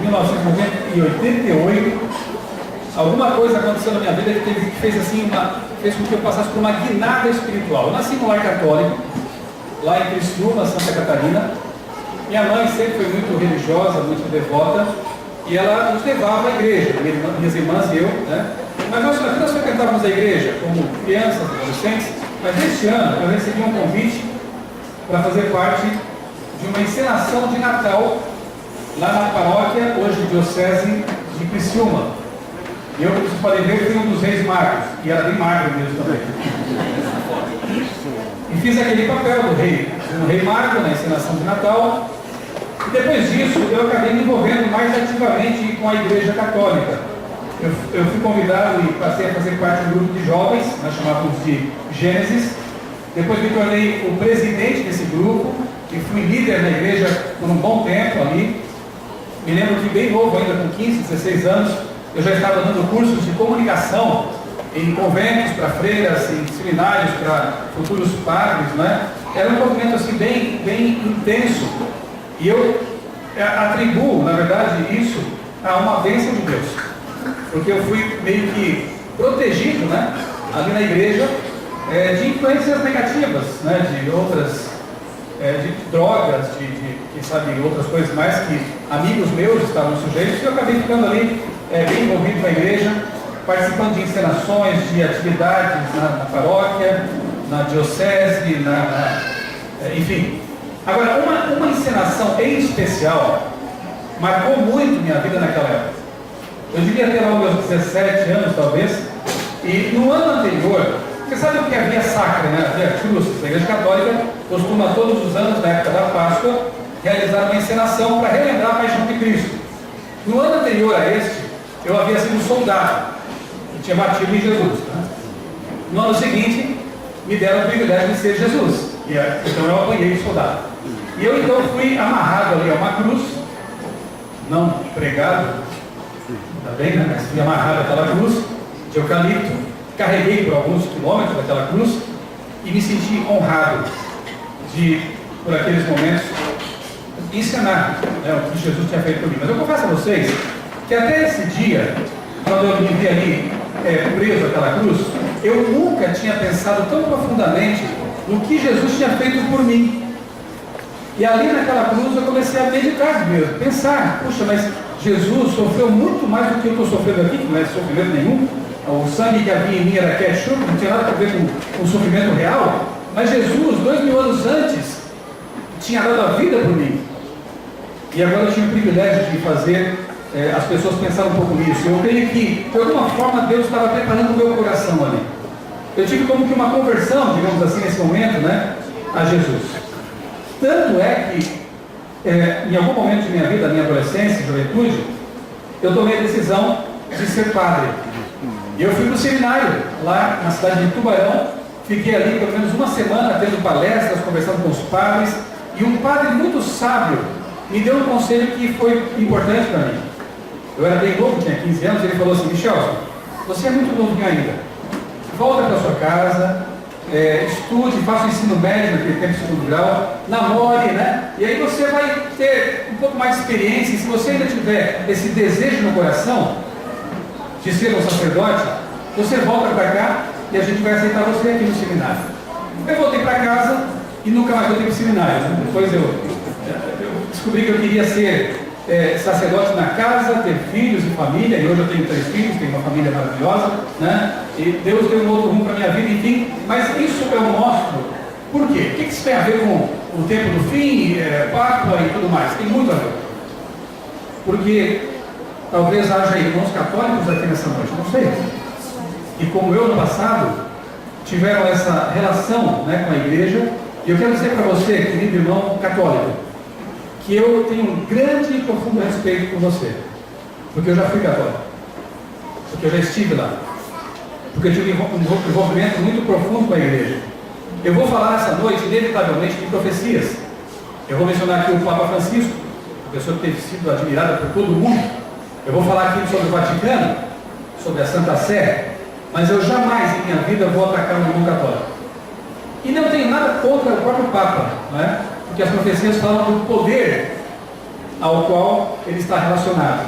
1988, alguma coisa aconteceu na minha vida que fez com que eu passasse por uma guinada espiritual. Eu nasci no lar católico, lá em Criciúma, Santa Catarina. Minha mãe sempre foi muito religiosa, muito devota, e ela nos levava à igreja, minhas irmãs e eu, né? Mas nós frequentávamos a igreja como crianças, adolescentes, mas neste ano eu recebi um convite para fazer parte de uma encenação de Natal lá na paróquia, hoje diocese de Criciúma. E eu, como vocês podem ver, fui um dos reis magos, e era bem magro mesmo também. E fiz aquele papel do rei mago na encenação de Natal. E depois disso, eu acabei me envolvendo mais ativamente com a Igreja Católica. Eu fui convidado e passei a fazer parte de um grupo de jovens, nós chamávamos de Gênesis. Depois me tornei o presidente desse grupo e fui líder na igreja por um bom tempo ali. Me lembro que bem novo, ainda com 15, 16 anos, eu já estava dando cursos de comunicação em conventos para freiras, em seminários para futuros padres, né? Era um movimento assim bem intenso. E eu atribuo, na verdade, isso a uma bênção de Deus. Porque eu fui meio que protegido, né, ali na igreja, de influências negativas, né, de outras, de drogas, quem sabe, outras coisas mais que amigos meus estavam sujeitos, e eu acabei ficando ali bem envolvido na igreja, participando de encenações, de atividades na paróquia, na diocese, enfim. Agora, uma encenação em especial marcou muito minha vida naquela época. Eu devia ter lá os meus 17 anos, talvez, e no ano anterior, você sabe o que é a Via Sacra, né? A Via Cruz, a Igreja Católica costuma todos os anos, na época da Páscoa, realizar uma encenação para relembrar a paixão de Cristo. No ano anterior a este, eu havia sido um soldado, que tinha batido em Jesus. Né? No ano seguinte, me deram o privilégio de ser Jesus, então eu apanhei de soldado. E eu então fui amarrado ali a uma cruz, não pregado, tá bem, né? Mas fui amarrado àquela cruz de eucalipto, carreguei por alguns quilômetros daquela cruz e me senti honrado de, por aqueles momentos, ensinar, né, o que Jesus tinha feito por mim. Mas eu confesso a vocês que até esse dia, quando eu me vi ali preso àquela cruz, eu nunca tinha pensado tão profundamente no que Jesus tinha feito por mim. E ali naquela cruz eu comecei a meditar mesmo, pensar, puxa, mas Jesus sofreu muito mais do que eu estou sofrendo aqui, que não é sofrimento nenhum. O sangue que havia em mim era ketchup, não tinha nada a ver com o sofrimento real. Mas Jesus, 2000 anos antes, tinha dado a vida por mim. E agora eu tinha o privilégio de fazer as pessoas pensarem um pouco nisso. Eu creio que, de alguma forma, Deus estava preparando o meu coração ali. Eu tive como que uma conversão, digamos assim, nesse momento, né, a Jesus. Tanto é que, em algum momento de minha vida, minha adolescência, juventude, eu tomei a decisão de ser padre. E eu fui para o seminário, lá na cidade de Tubarão, fiquei ali pelo menos uma semana, tendo palestras, conversando com os padres, e um padre muito sábio me deu um conselho que foi importante para mim. Eu era bem novo, tinha 15 anos, ele falou assim: Michel, você é muito novinho ainda, volta para sua casa, estude, faça o ensino médio naquele tempo, segundo grau, namore, né? E aí você vai ter um pouco mais de experiência, e se você ainda tiver esse desejo no coração de ser um sacerdote, você volta para cá e a gente vai aceitar você aqui no seminário. Eu voltei para casa e nunca mais voltei para o seminário. Né? Depois eu descobri que eu queria ser sacerdote na casa, ter filhos e família, e hoje eu tenho 3 filhos, tenho uma família maravilhosa, né? E Deus deu um outro rumo para a minha vida, enfim. Mas isso eu mostro. Por quê? O que isso tem a ver com o tempo do fim, Páscoa e tudo mais? Tem muito a ver. Porque talvez haja irmãos católicos aqui nessa noite, não sei. E como eu no passado, tiveram essa relação, né, com a igreja. E eu quero dizer para você, querido irmão católico, que eu tenho um grande e profundo respeito por você. Porque eu já fui católico. Porque eu já estive lá. Porque eu tive um envolvimento muito profundo com a igreja. Eu vou falar essa noite, inevitavelmente, de profecias. Eu vou mencionar aqui o Papa Francisco, uma pessoa que tem sido admirada por todo mundo. Eu vou falar aqui sobre o Vaticano, sobre a Santa Sé, mas eu jamais em minha vida vou atacar o irmão católico. E não tenho nada contra o próprio Papa, não é? Porque as profecias falam do poder ao qual ele está relacionado.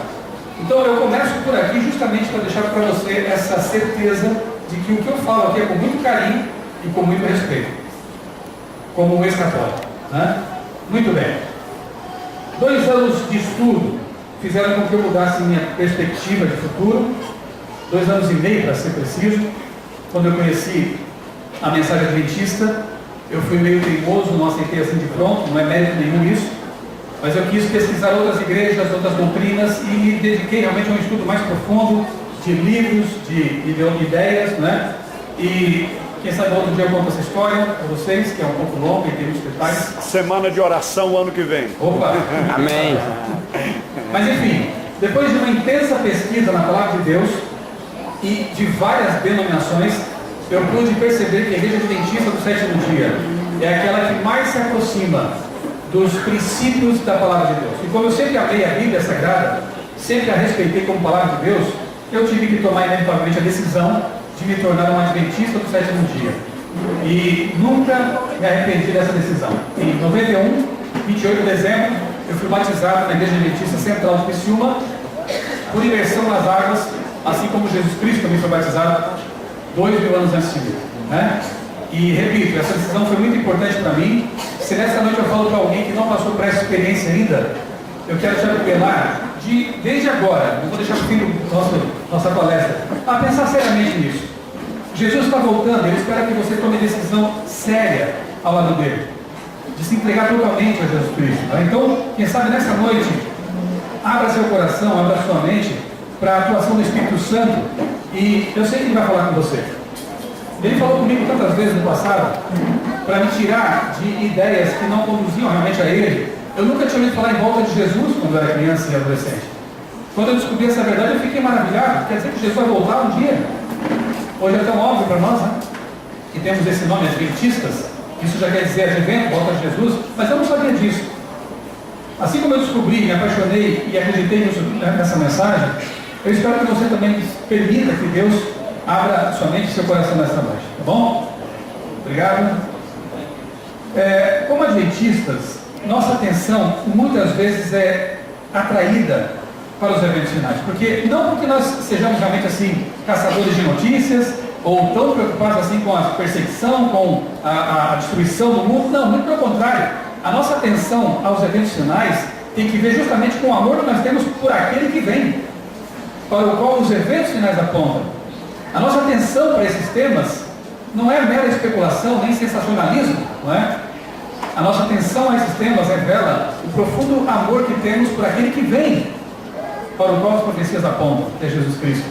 Então eu começo por aqui justamente para deixar para você essa certeza de que o que eu falo aqui é com muito carinho e com muito respeito, como um ex-católico, né? Muito bem. 2 anos de estudo fizeram com que eu mudasse minha perspectiva de futuro. 2 anos e meio, para ser preciso. Quando eu conheci a mensagem adventista, eu fui meio teimoso, não aceitei assim de pronto, não é mérito nenhum isso, mas eu quis pesquisar outras igrejas, outras doutrinas e me dediquei realmente a um estudo mais profundo de livros, de ideias, né? E quem sabe outro dia eu conto essa história para vocês, que é um pouco longa e tem muitos detalhes. Semana de oração ano que vem. Opa! Amém. Mas enfim, depois de uma intensa pesquisa na Palavra de Deus e de várias denominações, eu pude perceber que a Igreja Adventista do Sétimo Dia é aquela que mais se aproxima dos princípios da Palavra de Deus. E como eu sempre amei a Bíblia Sagrada, sempre a respeitei como Palavra de Deus, eu tive que tomar inevitavelmente a decisão de me tornar um Adventista do Sétimo Dia. E nunca me arrependi dessa decisão. Em 91, 28 de dezembro, eu fui batizado na Igreja Adventista Central de Criciúma, por imersão nas águas, assim como Jesus Cristo também foi batizado 2000 anos antes de mim, né? E repito, essa decisão foi muito importante para mim. Se nessa noite eu falo para alguém que não passou por essa experiência ainda, eu quero te apelar desde agora, não vou deixar para o fim da nossa palestra, a pensar seriamente nisso. Jesus está voltando, ele espera que você tome decisão séria ao lado dele, de se entregar totalmente a Jesus Cristo, tá? Então, quem sabe nessa noite, abra seu coração, abra sua mente para a atuação do Espírito Santo, e eu sei que ele vai falar com você. Ele falou comigo tantas vezes no passado, para me tirar de ideias que não conduziam realmente a ele. Eu nunca tinha ouvido falar em volta de Jesus quando eu era criança e adolescente. Quando eu descobri essa verdade, eu fiquei maravilhado. Quer dizer que Jesus vai voltar um dia? Hoje é tão óbvio para nós, né? Que temos esse nome, Adventistas. Isso já quer dizer advento, volta de Jesus. Mas eu não sabia disso. Assim como eu descobri, me apaixonei e acreditei nessa mensagem, eu espero que você também permita que Deus abra sua mente e seu coração nesta noite. Tá bom? Obrigado. Como adventistas, nossa atenção muitas vezes é atraída para os eventos finais, não porque nós sejamos realmente assim caçadores de notícias ou tão preocupados assim com a perseguição, com a destruição do mundo, não, muito pelo contrário. A nossa atenção aos eventos finais tem que ver justamente com o amor que nós temos por aquele que vem, para o qual os eventos finais apontam. A nossa atenção para esses temas não é mera especulação nem sensacionalismo, não é? A nossa atenção a esses temas revela o profundo amor que temos por aquele que vem, para o qual as profecias apontam, que é Jesus Cristo.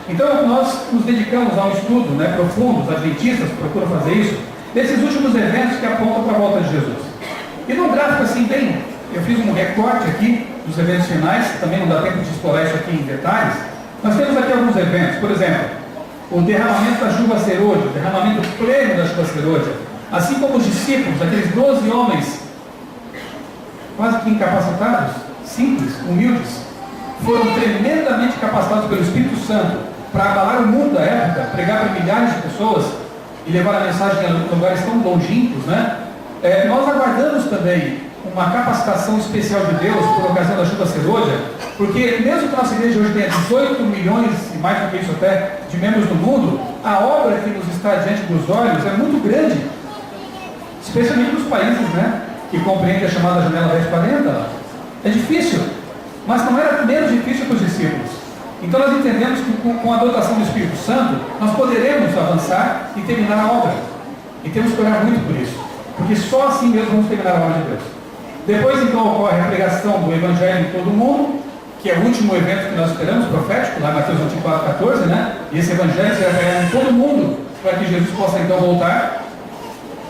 Então nós nos dedicamos a um estudo, né, profundo, os adventistas procuram fazer isso, desses últimos eventos que apontam para a volta de Jesus. E num gráfico assim bem, eu fiz um recorte aqui dos eventos finais, também não dá tempo de explorar isso aqui em detalhes. Nós temos aqui alguns eventos, por exemplo, o derramamento da chuva serôdia, o derramamento pleno da chuva serôdia, assim como os discípulos, aqueles 12 homens, quase que incapacitados, simples, humildes, foram tremendamente capacitados pelo Espírito Santo para abalar o mundo da época, pregar para milhares de pessoas e levar a mensagem a lugares tão longínquos, né? Nós aguardamos também uma capacitação especial de Deus por ocasião da chuva serôdia, porque mesmo que a nossa igreja hoje tenha 18 milhões e mais do que isso até de membros no mundo, a obra que nos está diante dos olhos é muito grande, especialmente nos países, né, que compreendem a chamada janela 1040. É difícil, mas não era menos difícil para os discípulos. Então nós entendemos que com a dotação do Espírito Santo nós poderemos avançar e terminar a obra, e temos que orar muito por isso, porque só assim mesmo vamos terminar a obra de Deus. Depois então ocorre a pregação do Evangelho em todo o mundo, que é o último evento que nós esperamos, profético, lá em Mateus 24:14, né? E esse Evangelho será pregado em todo o mundo, para que Jesus possa então voltar.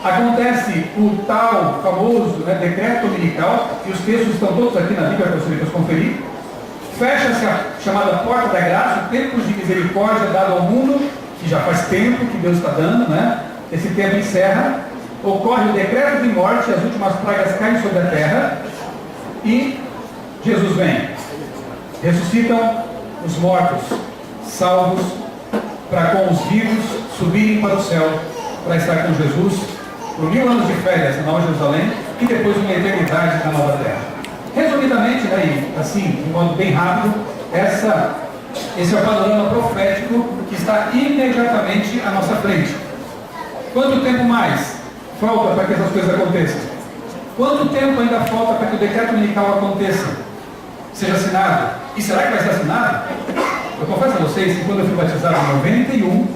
Acontece o tal famoso, né, decreto dominical, e os textos estão todos aqui na Bíblia para você depois conferir. Fecha-se a chamada porta da graça, o tempo de misericórdia dado ao mundo, que já faz tempo que Deus está dando, né? Esse tempo encerra. Ocorre o decreto de morte, as últimas pragas caem sobre a terra e Jesus vem. Ressuscitam os mortos, salvos, para com os vivos subirem para o céu, para estar com Jesus por 1000 anos de férias na Nova Jerusalém e depois uma eternidade na Nova Terra. resumidamente, né, e assim, de modo bem rápido, esse é o panorama profético que está imediatamente à nossa frente. Quanto tempo mais falta para que essas coisas aconteçam? Quanto tempo ainda falta para que o decreto dominical aconteça? Seja assinado? E será que vai ser assinado? Eu confesso a vocês que quando eu fui batizado em 91,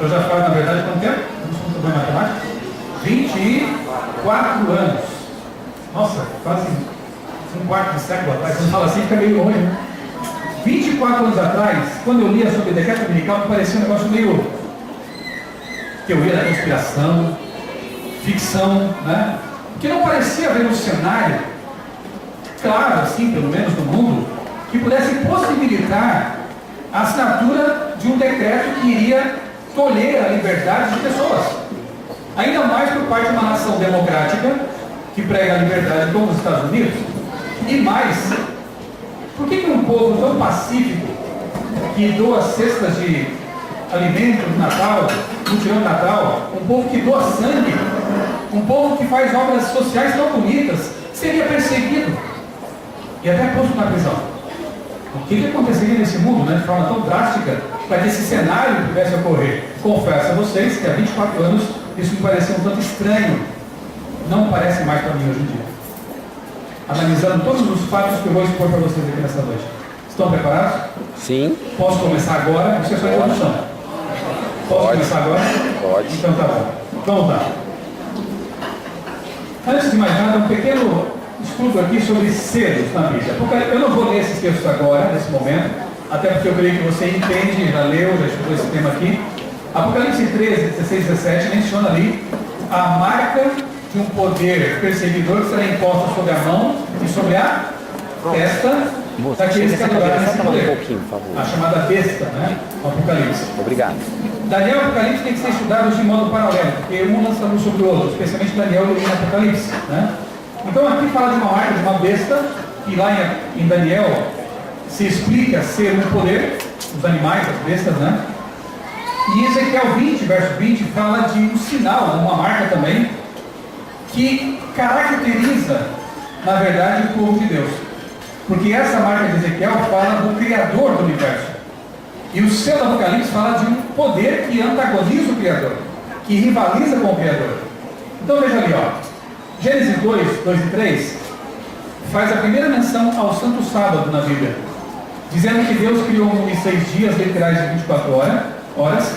eu já falo, na verdade, quanto tempo? Vamos fazer matemática? 24 anos. Nossa, quase um quarto de século atrás. Quando fala assim, fica meio longe, né? 24 anos atrás, quando eu lia sobre o decreto dominical, me parecia um negócio meio teoria da conspiração, ficção, né? Que não parecia haver um cenário claro, assim, pelo menos no mundo, que pudesse possibilitar a assinatura de um decreto que iria tolher a liberdade de pessoas. Ainda mais por parte de uma nação democrática que prega a liberdade como os Estados Unidos. E mais, por que um povo tão pacífico, que doa cestas de alimento no Natal, no tirão de Natal, um povo que doa sangue, um povo que faz obras sociais tão bonitas, seria perseguido e até posto na prisão? O que aconteceria nesse mundo, né, de forma tão drástica, para que esse cenário pudesse ocorrer? Confesso a vocês que há 24 anos isso me parecia um tanto estranho. Não parece mais para mim hoje em dia. Analisando todos os fatos que eu vou expor para vocês aqui nessa noite. Estão preparados? Sim. Posso começar agora? Isso é só introdução. Posso começar agora? Pode. Então tá bom. Vamos lá. Antes de mais nada, um pequeno estudo aqui sobre selos na Bíblia. Eu não vou ler esses textos agora, nesse momento, até porque eu creio que você entende, já leu, já estudou esse tema aqui. Apocalipse 13, 16 e 17 menciona ali a marca de um poder perseguidor que será imposta sobre a mão e sobre a testa daqueles que adorarem esse poder. A chamada besta, né? O Apocalipse. Obrigado. Daniel e Apocalipse tem que ser estudados de modo paralelo, porque um lança luz sobre o outro, especialmente Daniel e Apocalipse, né? Então aqui fala de uma marca, de uma besta, e lá em Daniel se explica ser um poder, os animais, as bestas, né? E Ezequiel 20, verso 20, fala de um sinal, uma marca também, que caracteriza, na verdade, o povo de Deus. Porque essa marca de Ezequiel fala do Criador do universo. E o selo do Apocalipse fala de um poder que antagoniza o Criador, que rivaliza com o Criador. Então veja ali, ó. Gênesis 2, 2 e 3 faz a primeira menção ao Santo Sábado na Bíblia, dizendo que Deus criou o mundo em 6 dias, literais de 24 horas,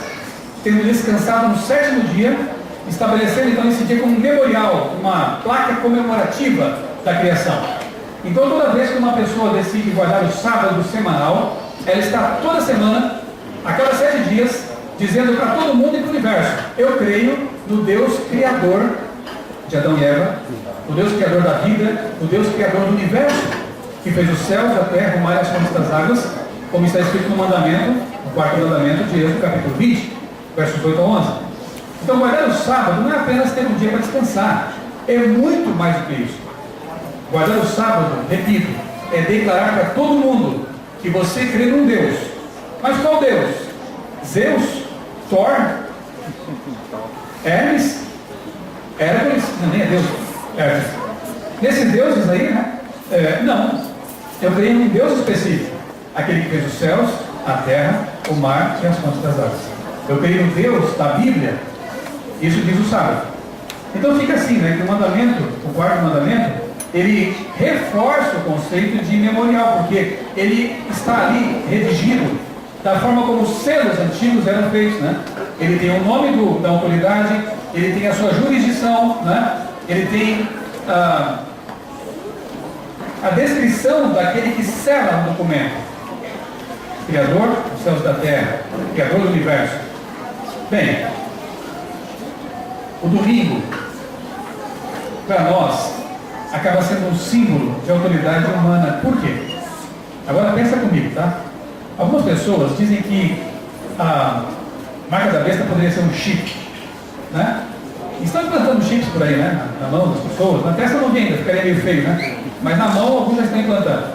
tendo descansado no 7º dia, estabelecendo então esse dia como um memorial, uma placa comemorativa da criação. Então toda vez que uma pessoa decide guardar o sábado semanal, ela está toda semana, a cada 7 dias, dizendo para todo mundo e para o universo: eu creio no Deus Criador de Adão e Eva, o Deus Criador da vida, o Deus Criador do universo, que fez os céus, a terra, o mar e as fontes das águas, como está escrito no mandamento, no 4º mandamento de Êxodo, capítulo 20, versos 8 a 11. Então guardar o sábado não é apenas ter um dia para descansar, é muito mais do que isso. Guardar o sábado, repito, é declarar para todo mundo que você crê num Deus. Mas qual Deus? Zeus? Thor? Hermes? Hércules? Não, nem é Deus. Hermes. Nesses deuses aí, né? Não. Eu creio em um Deus específico. Aquele que fez os céus, a terra, o mar e as fontes das águas. Eu creio no Deus da Bíblia. Isso diz o sábado. Então fica assim, né? Que o mandamento, o 4º mandamento, ele reforça o conceito de memorial, porque ele está ali redigido da forma como os selos antigos eram feitos, né? Ele tem o nome da autoridade, ele tem a sua jurisdição, né? Ele tem a descrição daquele que sela o documento: Criador dos céus e da terra, Criador do universo. Bem, o domingo, para nós, acaba sendo um símbolo de autoridade humana. Por quê? Agora pensa comigo, tá? Algumas pessoas dizem que a marca da besta poderia ser um chip, né? Estão implantando chips por aí, né? Na mão das pessoas. Na testa não vi ainda, ficaria meio feio, né? Mas na mão alguns já estão implantando.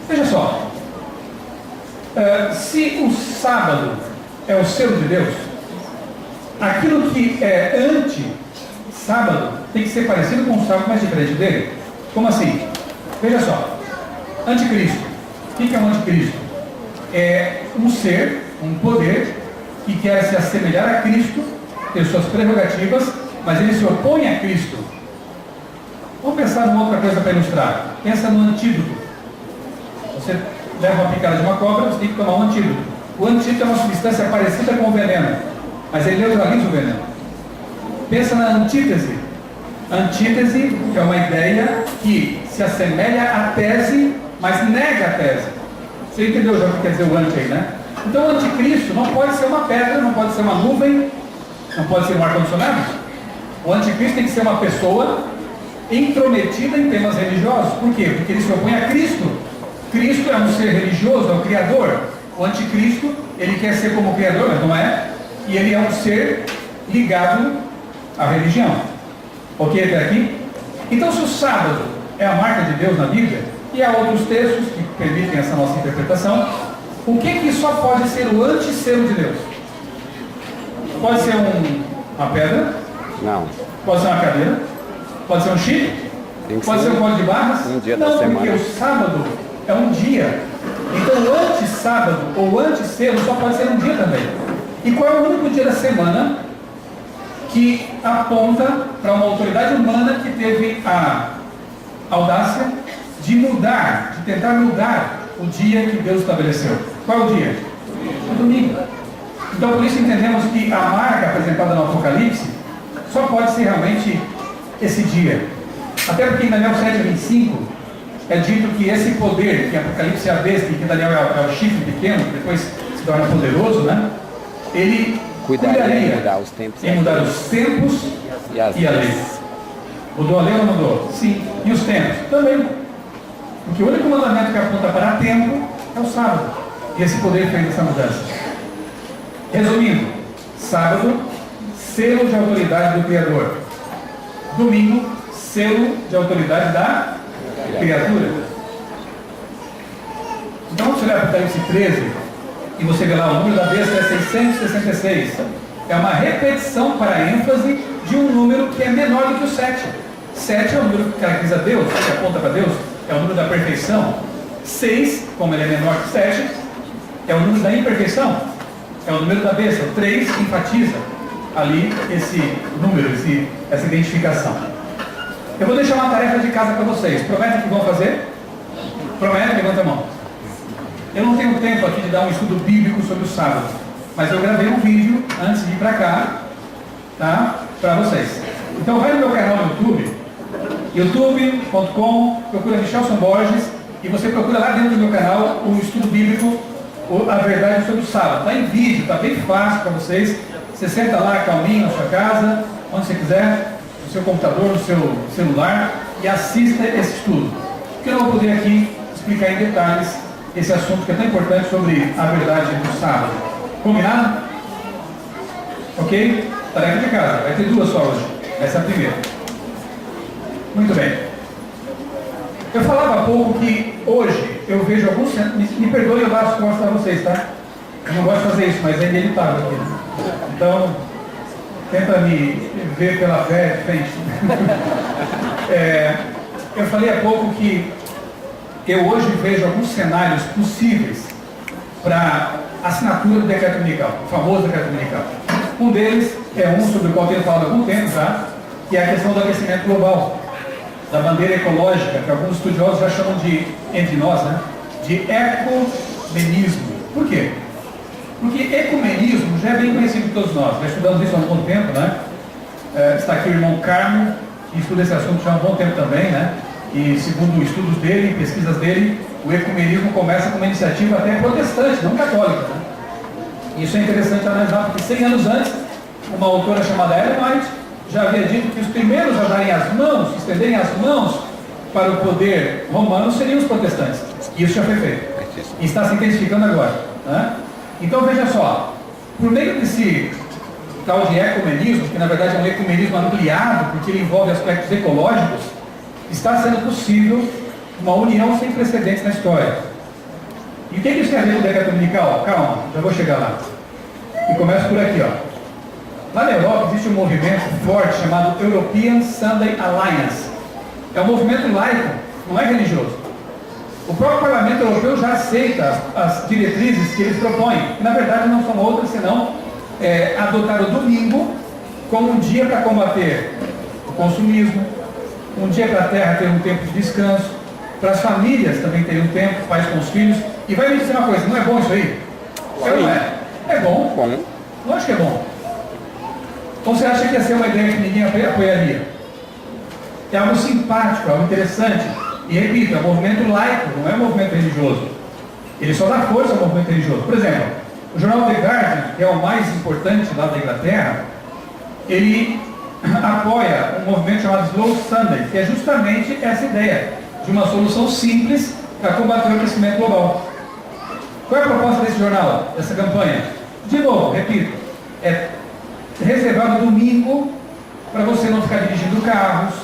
Veja só, se o sábado é o selo de Deus, aquilo que é anti-sábado tem que ser parecido com o sábado, mas diferente dele. Como assim? Veja só, anticristo. O que é um anticristo? É um ser, um poder, que quer se assemelhar a Cristo, ter suas prerrogativas, mas ele se opõe a Cristo. Vamos pensar numa outra coisa para ilustrar. Pensa no antídoto. Você leva uma picada de uma cobra, você tem que tomar um antídoto. O antídoto é uma substância parecida com o veneno, mas ele neutraliza o veneno. Pensa na antítese. Antítese é uma ideia que se assemelha à tese, mas nega a tese. Você entendeu já o que quer dizer o anti aí, né? Então o anticristo não pode ser uma pedra, não pode ser uma nuvem, não pode ser um ar-condicionado. O anticristo tem que ser uma pessoa intrometida em temas religiosos. Por quê? Porque ele se opõe a Cristo. Cristo é um ser religioso, é o Criador. O anticristo, ele quer ser como o Criador, mas não é. E ele é um ser ligado à religião. Ok até aqui? Então, se o sábado é a marca de Deus na Bíblia, e há outros textos que permitem essa nossa interpretação, o que só pode ser o antisselo de Deus? Pode ser uma pedra? Não. Pode ser uma cadeira? Pode ser um chip? Pode ser um código de barras? Um dia não, da semana. Porque o sábado é um dia. Então o anti-sábado ou anti-selo só pode ser um dia também. E qual é o único dia da semana que aponta para uma autoridade humana que teve a audácia de mudar, de tentar mudar o dia que Deus estabeleceu? Qual é o dia? O domingo. Então por isso entendemos que a marca apresentada no Apocalipse só pode ser realmente esse dia. Até porque em Daniel 7:25 é dito que esse poder, que Apocalipse é a besta e que Daniel é o chifre pequeno, que depois se torna poderoso, né? Ele cuidaria em mudar os tempos e a lei. Mudou a lei ou não mudou? Sim. E os tempos? Também. Porque o único mandamento que aponta para tempo é o sábado. E esse poder fez essa mudança. Resumindo, sábado, selo de autoridade do Criador. Domingo, selo de autoridade da criatura. Então, quando você olhar para Apocalipse 13 e você vê lá o número da besta é 666, é uma repetição para ênfase de um número que é menor do que o 7. 7 é o número que caracteriza Deus, que aponta para Deus, é o número da perfeição. 6, como ele é menor que 7, é o número da imperfeição, é o número da besta. O 3 enfatiza ali esse número, essa identificação. Eu vou deixar uma tarefa de casa para vocês. Prometem que vão fazer? Prometem? Levanta a mão. Eu não tenho tempo aqui de dar um estudo bíblico sobre o sábado, mas eu gravei um vídeo antes de ir para cá, tá? Para vocês. Então vai no meu canal no YouTube, youtube.com, procura Michelson Borges, e você procura lá dentro do meu canal o estudo bíblico, a verdade sobre o sábado. Está em vídeo, está bem fácil para vocês. Você senta lá calminho na sua casa, onde você quiser, no seu computador, no seu celular, e assista esse estudo. Porque eu não vou poder aqui explicar em detalhes esse assunto que é tão importante sobre a verdade do sábado. Combinado? Ok? Tarefa de casa. Vai ter duas só hoje. Essa é a primeira. Muito bem. Eu falava há pouco que hoje eu vejo alguns... Me perdoe eu dar as costas a vocês, tá? Eu não gosto de fazer isso, mas é inevitável aqui. Então, tenta me ver pela fé de frente. Eu falei há pouco que eu hoje vejo alguns cenários possíveis para assinatura do decreto dominical, o famoso decreto dominical. Um deles é um sobre o qual eu tenho falado há algum tempo já, que é a questão do aquecimento global, da bandeira ecológica, que alguns estudiosos já chamam de, entre nós, né, de ecumenismo. Por quê? Porque ecumenismo já é bem conhecido por todos nós, já estudamos isso há um bom tempo, né? Está aqui o irmão Carmo, que estuda esse assunto já há um bom tempo também, né? E segundo estudos dele, pesquisas dele, o ecumenismo começa com uma iniciativa até protestante, não católica, né? Isso é interessante analisar, porque 100 anos antes, uma autora chamada Ellen White já havia dito que os primeiros a darem as mãos, estenderem as mãos para o poder romano seriam os protestantes. E isso já foi feito. E está se intensificando agora, né? Então veja só, por meio desse tal de ecumenismo, que na verdade é um ecumenismo ampliado, porque ele envolve aspectos ecológicos, está sendo possível uma união sem precedentes na história. E o que isso tem a ver com o decreto dominical? Calma, já vou chegar lá. E começa por aqui, ó. Lá na Europa existe um movimento forte chamado European Sunday Alliance. É um movimento laico não é religioso. O próprio Parlamento Europeu já aceita as diretrizes que eles propõem, que na verdade não são outras senão adotar o domingo como um dia para combater o consumismo, um dia para a terra ter um tempo de descanso, para as famílias também terem um tempo, pais com os filhos. E vai me dizer uma coisa, não é bom isso aí? Não é? É bom. Lógico que é bom. Então você acha que ia ser uma ideia que ninguém apoiaria? É algo simpático, algo interessante. E repito, é um movimento laico, não é um movimento religioso. Ele só dá força ao movimento religioso. Por exemplo, o jornal The Guardian, que é o mais importante lá da Inglaterra, ele apoia um movimento chamado Slow Sunday, que é justamente essa ideia de uma solução simples para combater o aquecimento global. Qual é a proposta desse jornal, dessa campanha? De novo, repito, é reservar o domingo para você não ficar dirigindo carros,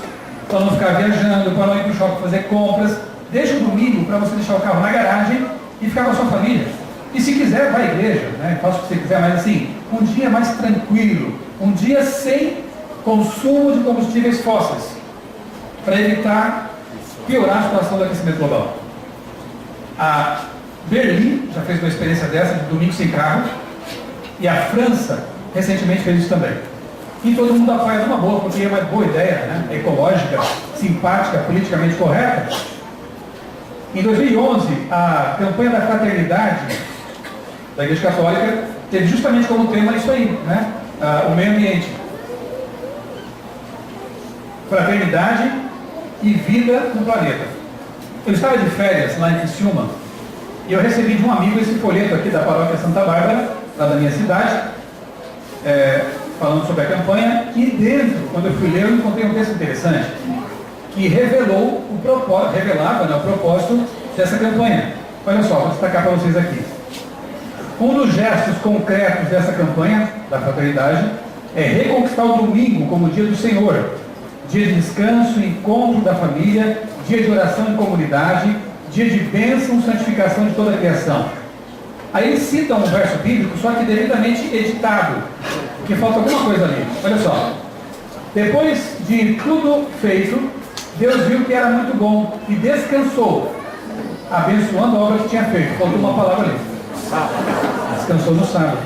para não ficar viajando, para não ir para o shopping fazer compras. Deixa o domingo para você deixar o carro na garagem e ficar com a sua família. E se quiser, vai à igreja, né? Faça o que você quiser, mas assim, um dia mais tranquilo, um dia sem consumo de combustíveis fósseis, para evitar piorar a situação do aquecimento global. A Berlim já fez uma experiência dessa, de domingo sem carro, e a França recentemente fez isso também. E todo mundo apoia numa boa, porque é uma boa ideia, né? Ecológica, simpática, politicamente correta. Em 2011, a campanha da fraternidade da Igreja Católica teve justamente como tema isso aí, né? O meio ambiente. Fraternidade e vida no planeta. Eu estava de férias lá em Criciúma e eu recebi de um amigo esse folheto aqui da Paróquia Santa Bárbara, lá da minha cidade, falando sobre a campanha, e dentro, quando eu fui ler, eu encontrei um texto interessante que revelava o propósito dessa campanha. Olha só, vou destacar para vocês aqui. Um dos gestos concretos dessa campanha da fraternidade é reconquistar o domingo como dia do Senhor, dia de descanso, encontro da família, dia de oração em comunidade, dia de bênção, santificação de toda a criação. Aí eles citam um verso bíblico, só que devidamente editado, porque falta alguma coisa ali. Olha só. Depois de tudo feito, Deus viu que era muito bom e descansou, abençoando a obra que tinha feito. Faltou uma palavra ali. Descansou no sábado.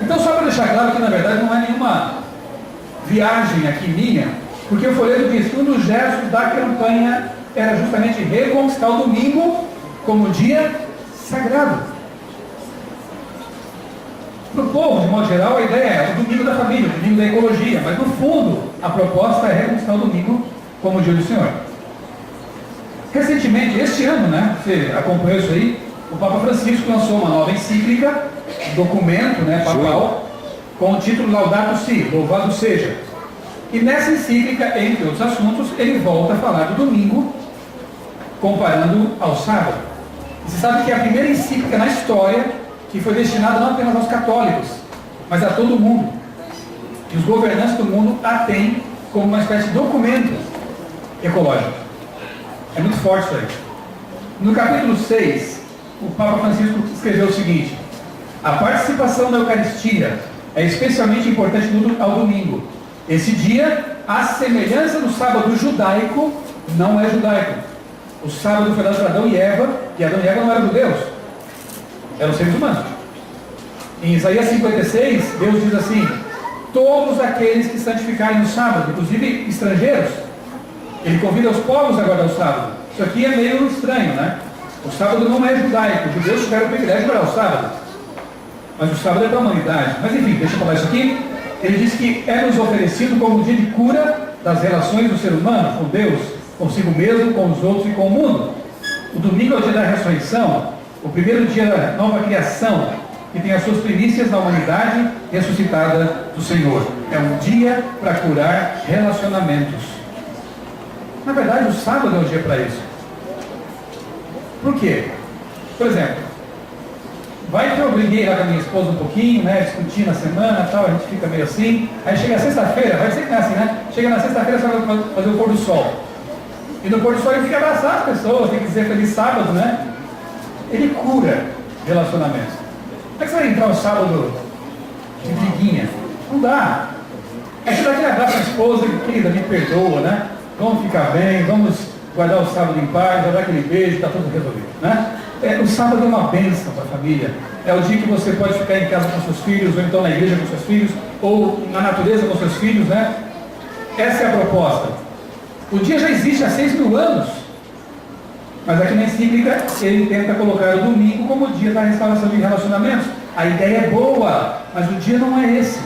Então, só para deixar claro que na verdade não é nenhuma viagem aqui minha, porque o folheto diz que um dos gestos da campanha era justamente reconquistar o domingo como dia sagrado. Para o povo, de modo geral, a ideia é o domingo da família, o domingo da ecologia, mas no fundo a proposta é reconquistar o domingo como o dia do Senhor. Recentemente, este ano, né, você acompanhou isso aí, o Papa Francisco lançou uma nova encíclica, documento, né, papal, com o título Laudato Si, louvado seja. E nessa encíclica, entre outros assuntos, ele volta a falar do domingo, comparando ao sábado. E você sabe que é a primeira encíclica na história que foi destinada não apenas aos católicos, mas a todo mundo. E os governantes do mundo a têm como uma espécie de documento ecológico. É muito forte isso aí. No capítulo 6, o Papa Francisco escreveu o seguinte: a participação na Eucaristia é especialmente importante ao domingo. Esse dia, à semelhança do sábado judaico, não é judaico. O sábado foi dado para Adão e Eva não eram judeus, eram seres humanos. Em Isaías 56, Deus diz assim: todos aqueles que santificarem no sábado, inclusive estrangeiros. Ele convida os povos a guardar o sábado. Isso aqui é meio estranho, né? O sábado não é judaico, os judeus tiveram o privilégio de guardar o sábado, mas o sábado é da humanidade. Mas enfim, deixa eu falar isso aqui. Ele diz que é nos oferecido como um dia de cura das relações do ser humano com Deus, consigo mesmo, com os outros e com o mundo. O domingo é o dia da ressurreição, o primeiro dia da nova criação, que tem as suas primícias na humanidade ressuscitada do Senhor. É um dia para curar relacionamentos. Na verdade, o sábado é o dia para isso. Por quê? Por exemplo, vai que eu briguei lá com a minha esposa um pouquinho, né, discutir na semana e tal, a gente fica meio assim, aí chega a sexta-feira, vai ser que não é assim, né? Chega na sexta-feira, você vai fazer o pôr do sol. E no pôr do sol ele fica abraçar as pessoas, tem que dizer feliz sábado, né? Ele cura relacionamentos. Como é que você vai entrar o sábado de briguinha? Não dá. Aí você dá aquele abraço à esposa, querida, me perdoa, né? Vamos ficar bem, vamos guardar o sábado em paz, vai dar aquele beijo, está tudo resolvido, né? O sábado é uma bênção para a família. É o dia que você pode ficar em casa com seus filhos, ou então na igreja com seus filhos, ou na natureza com seus filhos, né? Essa é a proposta. O dia já existe há 6.000 anos, mas aqui na encíclica ele tenta colocar o domingo como o dia da restauração de relacionamentos. A ideia é boa, mas o dia não é esse.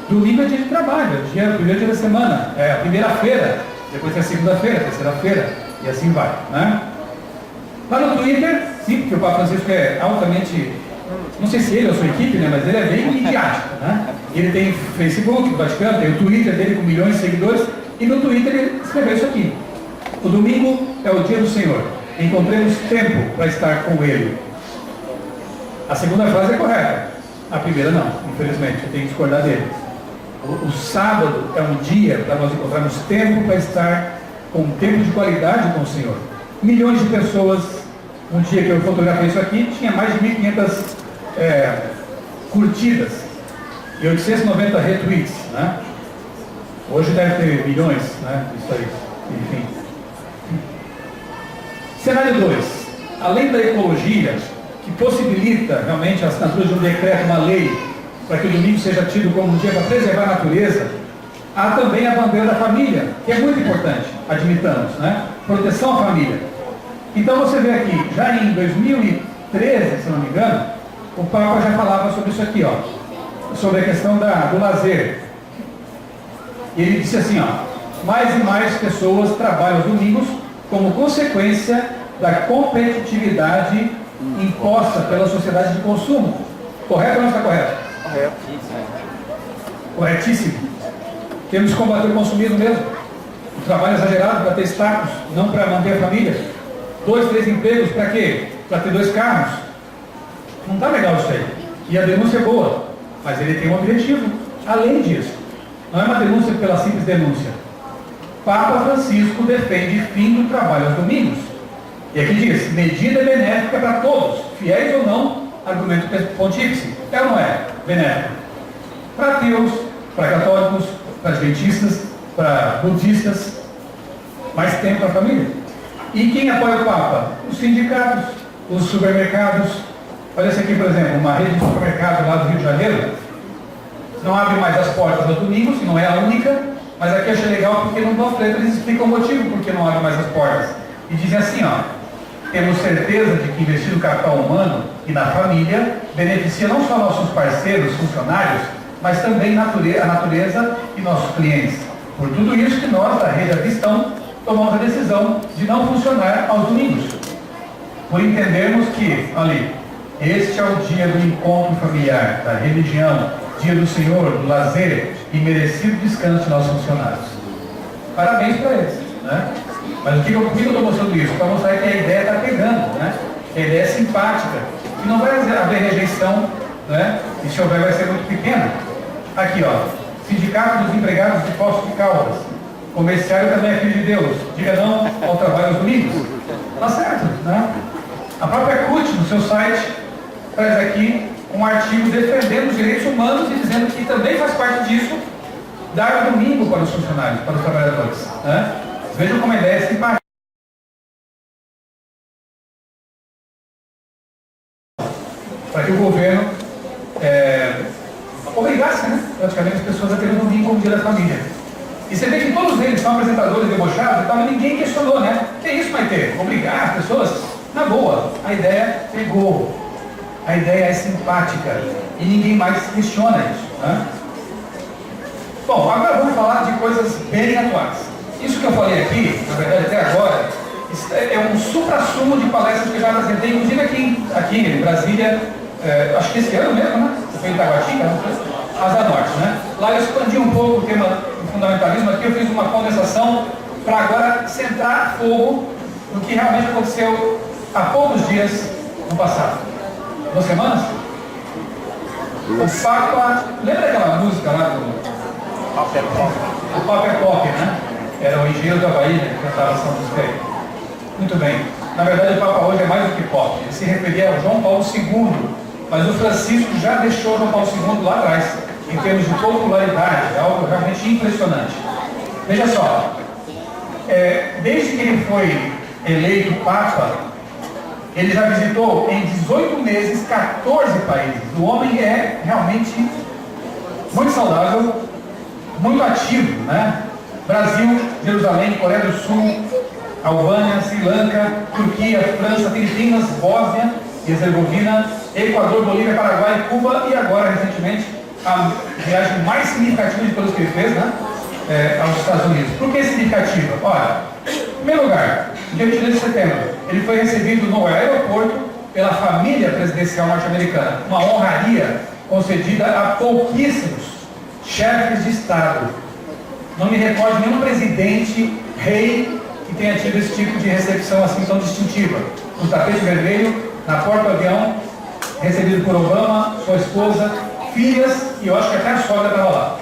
Domingo é dia de trabalho, é o primeiro dia da semana, é a primeira-feira, depois é a segunda-feira, a terceira-feira, e assim vai, né? Lá no Twitter, sim, porque o Papa Francisco é altamente, não sei se ele ou sua equipe, né, mas ele é bem midiático, né? Ele tem Facebook, o Vaticano, tem o Twitter dele com milhões de seguidores, e no Twitter ele escreveu isso aqui: o domingo é o dia do Senhor, encontremos tempo para estar com Ele. A segunda frase é correta, a primeira não, infelizmente, eu tenho que discordar dele. O sábado é um dia para nós encontrarmos tempo para estar com tempo de qualidade com o Senhor. Milhões de pessoas, um dia que eu fotografei isso aqui, tinha mais de 1.500 curtidas e 890 retweets, né? Hoje deve ter milhões, né? Isso aí, enfim. Cenário 2. Além da ecologia, que possibilita realmente a assinatura de um decreto, uma lei, para que o domingo seja tido como um dia para preservar a natureza, há também a bandeira da família, que é muito importante, admitamos, né? Proteção à família. Então você vê aqui, já em 2013, se não me engano, o Papa já falava sobre isso aqui, ó, sobre a questão do lazer. E ele disse assim, ó: mais e mais pessoas trabalham aos domingos como consequência da competitividade imposta pela sociedade de consumo. Correto ou não está correto? Correto. Corretíssimo. Temos que combater o consumismo mesmo. O trabalho exagerado para ter status, não para manter a família. 2, 3 empregos, para quê? Para ter 2 carros. Não está legal isso aí. E a denúncia é boa, mas ele tem um objetivo. Além disso, não é uma denúncia pela simples denúncia. Papa Francisco defende fim do trabalho aos domingos. E aqui diz: medida benéfica para todos, fiéis ou não, argumento pontífice. É ou não é benéfico? Para ateus, para católicos, para adventistas, para budistas, mais tempo para a família. E quem apoia o Papa? Os sindicatos, os supermercados. Olha esse aqui, por exemplo, uma rede de supermercados lá do Rio de Janeiro. Não abre mais as portas aos domingos, não é a única, mas aqui achei legal porque no panfleto eles explicam o motivo por que não abre mais as portas. E dizem assim, ó: temos certeza de que investir no capital humano e na família beneficia não só nossos parceiros, funcionários, mas também a natureza e nossos clientes. Por tudo isso que nós, da Rede Avistão, tomamos a decisão de não funcionar aos domingos, por entendermos que, ali, este é o dia do encontro familiar, da religião, dia do Senhor, do lazer e merecido descanso de nossos funcionários. Parabéns para eles, né? Mas por que eu estou mostrando isso? Para mostrar que a ideia está pegando, né? A ideia é simpática, e não vai haver rejeição, né? E se houver, vai ser muito pequena. Aqui, ó: Sindicato dos Empregados de Poços de Caldas. Comerciário também é filho de Deus. Diga não ao trabalho aos domingos. Tá certo, né? A própria CUT, no seu site, traz aqui um artigo defendendo os direitos humanos e dizendo que também faz parte disso dar domingo para os funcionários, para os trabalhadores, né? Vejam como a ideia é simpática. Para que o governo obrigasse, né, praticamente as pessoas a terem um domingo como dia da família. E você vê que todos eles são apresentadores debochados e tal, e ninguém questionou, né? Que isso, Maite? Obrigar as pessoas? Na boa, a ideia pegou. A ideia é simpática e ninguém mais questiona isso, né? Bom, agora vamos falar de coisas bem atuais. Isso que eu falei aqui, na verdade até agora, é um supra-sumo de palestras que eu já apresentei, inclusive aqui em Brasília, acho que esse ano mesmo, né? Foi em Itaguatinga, não foi? Asa Norte, né? Lá eu expandi um pouco o tema do fundamentalismo, aqui eu fiz uma condensação para agora centrar fogo no que realmente aconteceu há poucos dias no passado. 2 semanas? O Papa, lembra aquela música lá do Papa é Pop? O Papa é Pop, né? Era o engenheiro do Havaí, né, que cantava essa música aí. Muito bem. Na verdade o Papa hoje é mais do que pop. Ele se referia ao João Paulo II, mas o Francisco já deixou João Paulo II lá atrás, em termos de popularidade, é algo realmente impressionante. Veja só, desde que ele foi eleito Papa, ele já visitou em 18 meses 14 países. O homem é realmente muito saudável, muito ativo, né? Brasil, Jerusalém, Coreia do Sul, Albânia, Sri Lanka, Turquia, França, Filipinas, Bósnia e Herzegovina, Equador, Bolívia, Paraguai, Cuba e agora, recentemente, a viagem mais significativa de todas que ele fez, né? Aos Estados Unidos. Por que significativa? Olha, em primeiro lugar, no dia 22 de setembro, ele foi recebido no aeroporto pela família presidencial norte-americana, uma honraria concedida a pouquíssimos chefes de Estado. Não me recordo nenhum presidente, rei, que tenha tido esse tipo de recepção assim tão distintiva. No tapete vermelho, na porta do avião, recebido por Obama, sua esposa, filhas, e eu acho que até a sogra estava lá.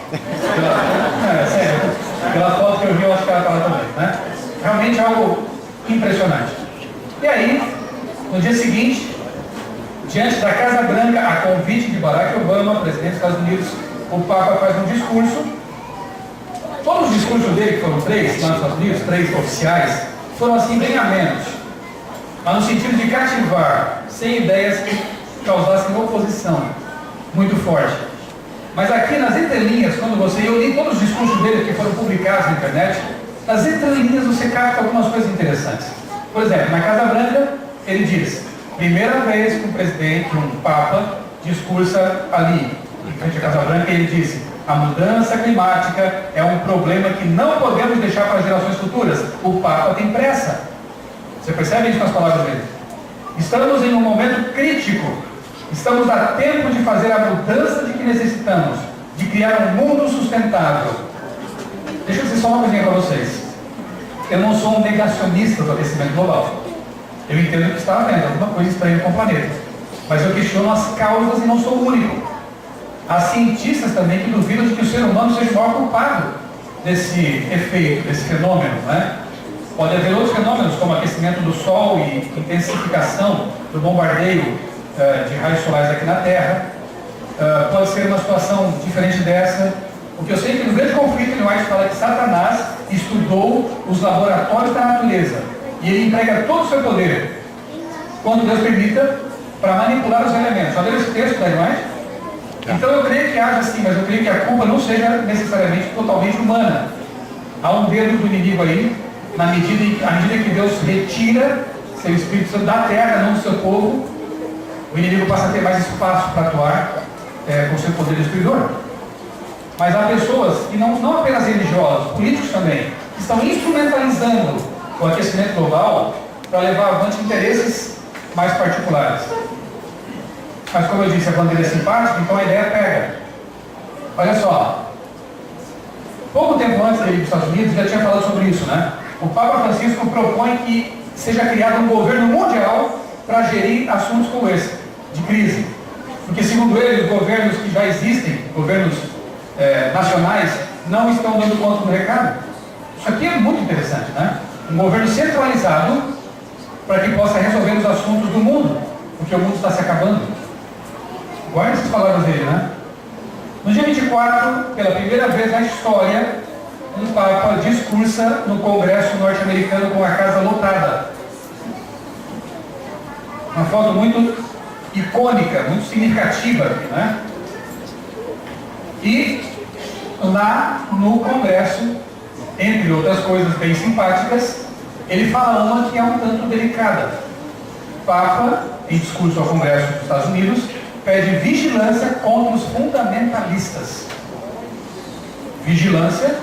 Sério, pela foto que eu vi, eu acho que ela estava lá também, né? Realmente algo impressionante. E aí, no dia seguinte, diante da Casa Branca, a convite de Barack Obama, presidente dos Estados Unidos, o Papa faz um discurso. Todos os discursos dele, que foram 3 lá nos Estados Unidos, 3 oficiais, foram assim bem amenos, mas no sentido de cativar, sem ideias que causassem oposição muito forte. Mas aqui nas entrelinhas, quando eu li todos os discursos dele que foram publicados na internet, nas entrelinhas você capta algumas coisas interessantes. Por exemplo, na Casa Branca, ele diz: primeira vez que um presidente, um Papa, discursa ali, em frente à Casa Branca, ele disse: a mudança climática é um problema que não podemos deixar para as gerações futuras. O Papa tem pressa. Você percebe isso nas palavras dele? Estamos em um momento crítico. Estamos a tempo de fazer a mudança de que necessitamos, de criar um mundo sustentável. Deixa eu dizer só uma coisinha para vocês. Eu não sou um negacionista do aquecimento global. Eu entendo que está havendo alguma coisa estranha com o planeta. Mas eu questiono as causas e não sou o único. Há cientistas também que duvidam de que o ser humano seja o maior culpado desse efeito, desse fenômeno, né? Pode haver outros fenômenos, como aquecimento do Sol e intensificação do bombardeio de raios solares aqui na Terra. Pode ser uma situação diferente dessa. O que eu sei é que no grande conflito ele White fala que Satanás estudou os laboratórios da natureza e ele emprega todo o seu poder, quando Deus permita, para manipular os elementos. Já leu esse texto da White? Então eu creio que haja assim, mas eu creio que a culpa não seja necessariamente totalmente humana. Há um dedo do inimigo aí, à medida que Deus retira seu Espírito Santo da terra, não do seu povo, o inimigo passa a ter mais espaço para atuar com seu poder destruidor. Mas há pessoas, e não apenas religiosos, políticos também, que estão instrumentalizando o aquecimento global para levar avante interesses mais particulares. Mas como eu disse, a bandeira é simpática, então a ideia pega. Olha só, pouco tempo antes dele ir para os Estados Unidos, já tinha falado sobre isso, né? O Papa Francisco propõe que seja criado um governo mundial para gerir assuntos como esse, de crise. Porque, segundo ele, os governos que já existem, governos nacionais, não estão dando conta do recado. Isso aqui é muito interessante, né? Um governo centralizado para que possa resolver os assuntos do mundo, porque o mundo está se acabando. Guarda essas palavras dele, né? No dia 24, pela primeira vez na história, um Papa discursa no Congresso norte-americano com a casa lotada. Uma foto muito icônica, muito significativa, né? E lá no Congresso, entre outras coisas bem simpáticas, ele fala uma que é um tanto delicada. O Papa, em discurso ao Congresso dos Estados Unidos, pede vigilância contra os fundamentalistas. Vigilância,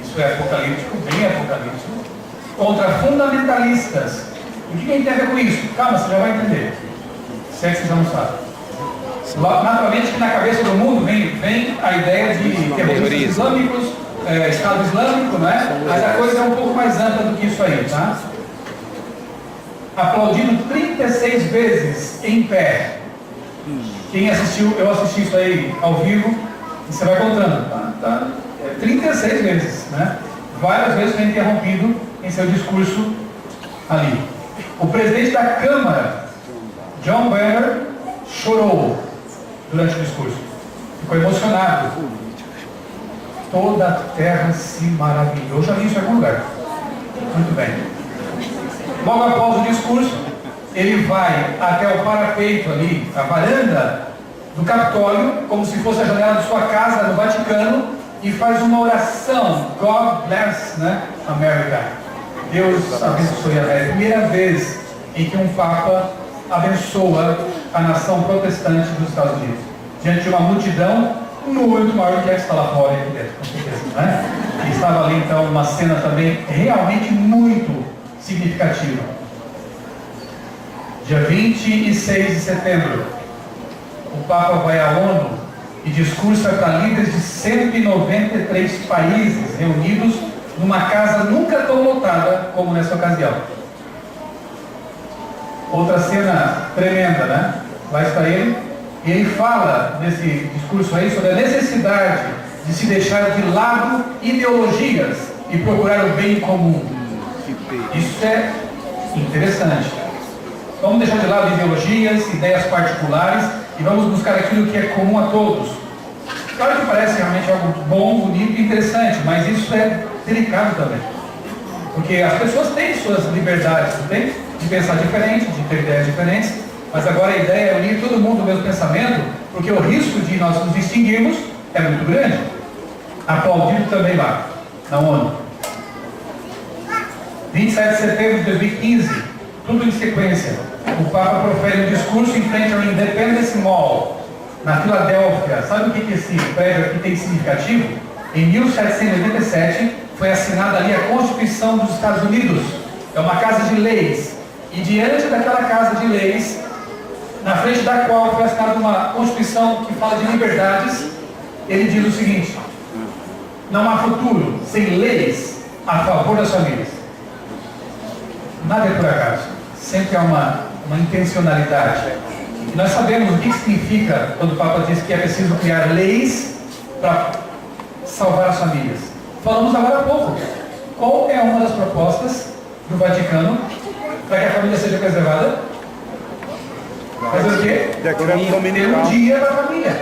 isso é apocalíptico, bem apocalíptico, contra fundamentalistas. O que tem a ver com isso? Calma, você já vai entender. Se é que vocês não sabem. Naturalmente que na cabeça do mundo vem a ideia de terroristas islâmicos, Estado Islâmico, né? Mas a coisa é um pouco mais ampla do que isso aí, tá? Aplaudido 36 vezes em pé. Quem assistiu, eu assisti isso aí ao vivo, e você vai contando, tá? 36 vezes, né? Várias vezes foi interrompido em seu discurso ali. O presidente da Câmara, John Boehner, chorou durante o discurso. Ficou emocionado. toda a terra se maravilhou. Eu já li isso em algum lugar. Muito bem. Logo após o discurso, ele vai até o parapeito ali, a varanda do Capitólio, como se fosse a janela de sua casa no Vaticano, e faz uma oração. God bless, né, America. Deus abençoe a América. É a primeira vez em que um Papa abençoa a nação protestante dos Estados Unidos, diante de uma multidão muito maior do que a que está lá fora, aqui dentro, com certeza, né? E estava ali então uma cena também realmente muito significativa. Dia 26 de setembro, o Papa vai à ONU e discursa para líderes de 193 países reunidos numa casa nunca tão lotada como nessa ocasião. Outra cena tremenda, né? Lá está ele, e ele fala nesse discurso aí sobre a necessidade de se deixar de lado ideologias e procurar o bem comum. Isso é interessante. Vamos deixar de lado ideologias, ideias particulares e vamos buscar aquilo que é comum a todos. Claro que parece realmente algo bom, bonito e interessante, mas isso é delicado também. Porque as pessoas têm suas liberdades, não tem? De pensar diferente, de ter ideias diferentes, mas agora a ideia é unir todo mundo no mesmo pensamento, porque o risco de nós nos distinguirmos é muito grande. Aplaudido também lá, na ONU. 27 de setembro de 2015, tudo em sequência, o Papa profere um discurso em frente ao Independence Mall, na Filadélfia. Sabe o que esse prédio aqui tem de significativo? Em 1787, foi assinada ali a Constituição dos Estados Unidos. É uma casa de leis. E diante daquela casa de leis, na frente da qual foi assinada uma Constituição que fala de liberdades, ele diz o seguinte: não há futuro sem leis a favor das famílias. Nada é por acaso. Sempre há uma intencionalidade. E nós sabemos o que significa quando o Papa diz que é preciso criar leis para salvar as famílias. Falamos agora há pouco. Qual é uma das propostas do Vaticano para que a família seja preservada? Fazer o quê? Ter um dia da família.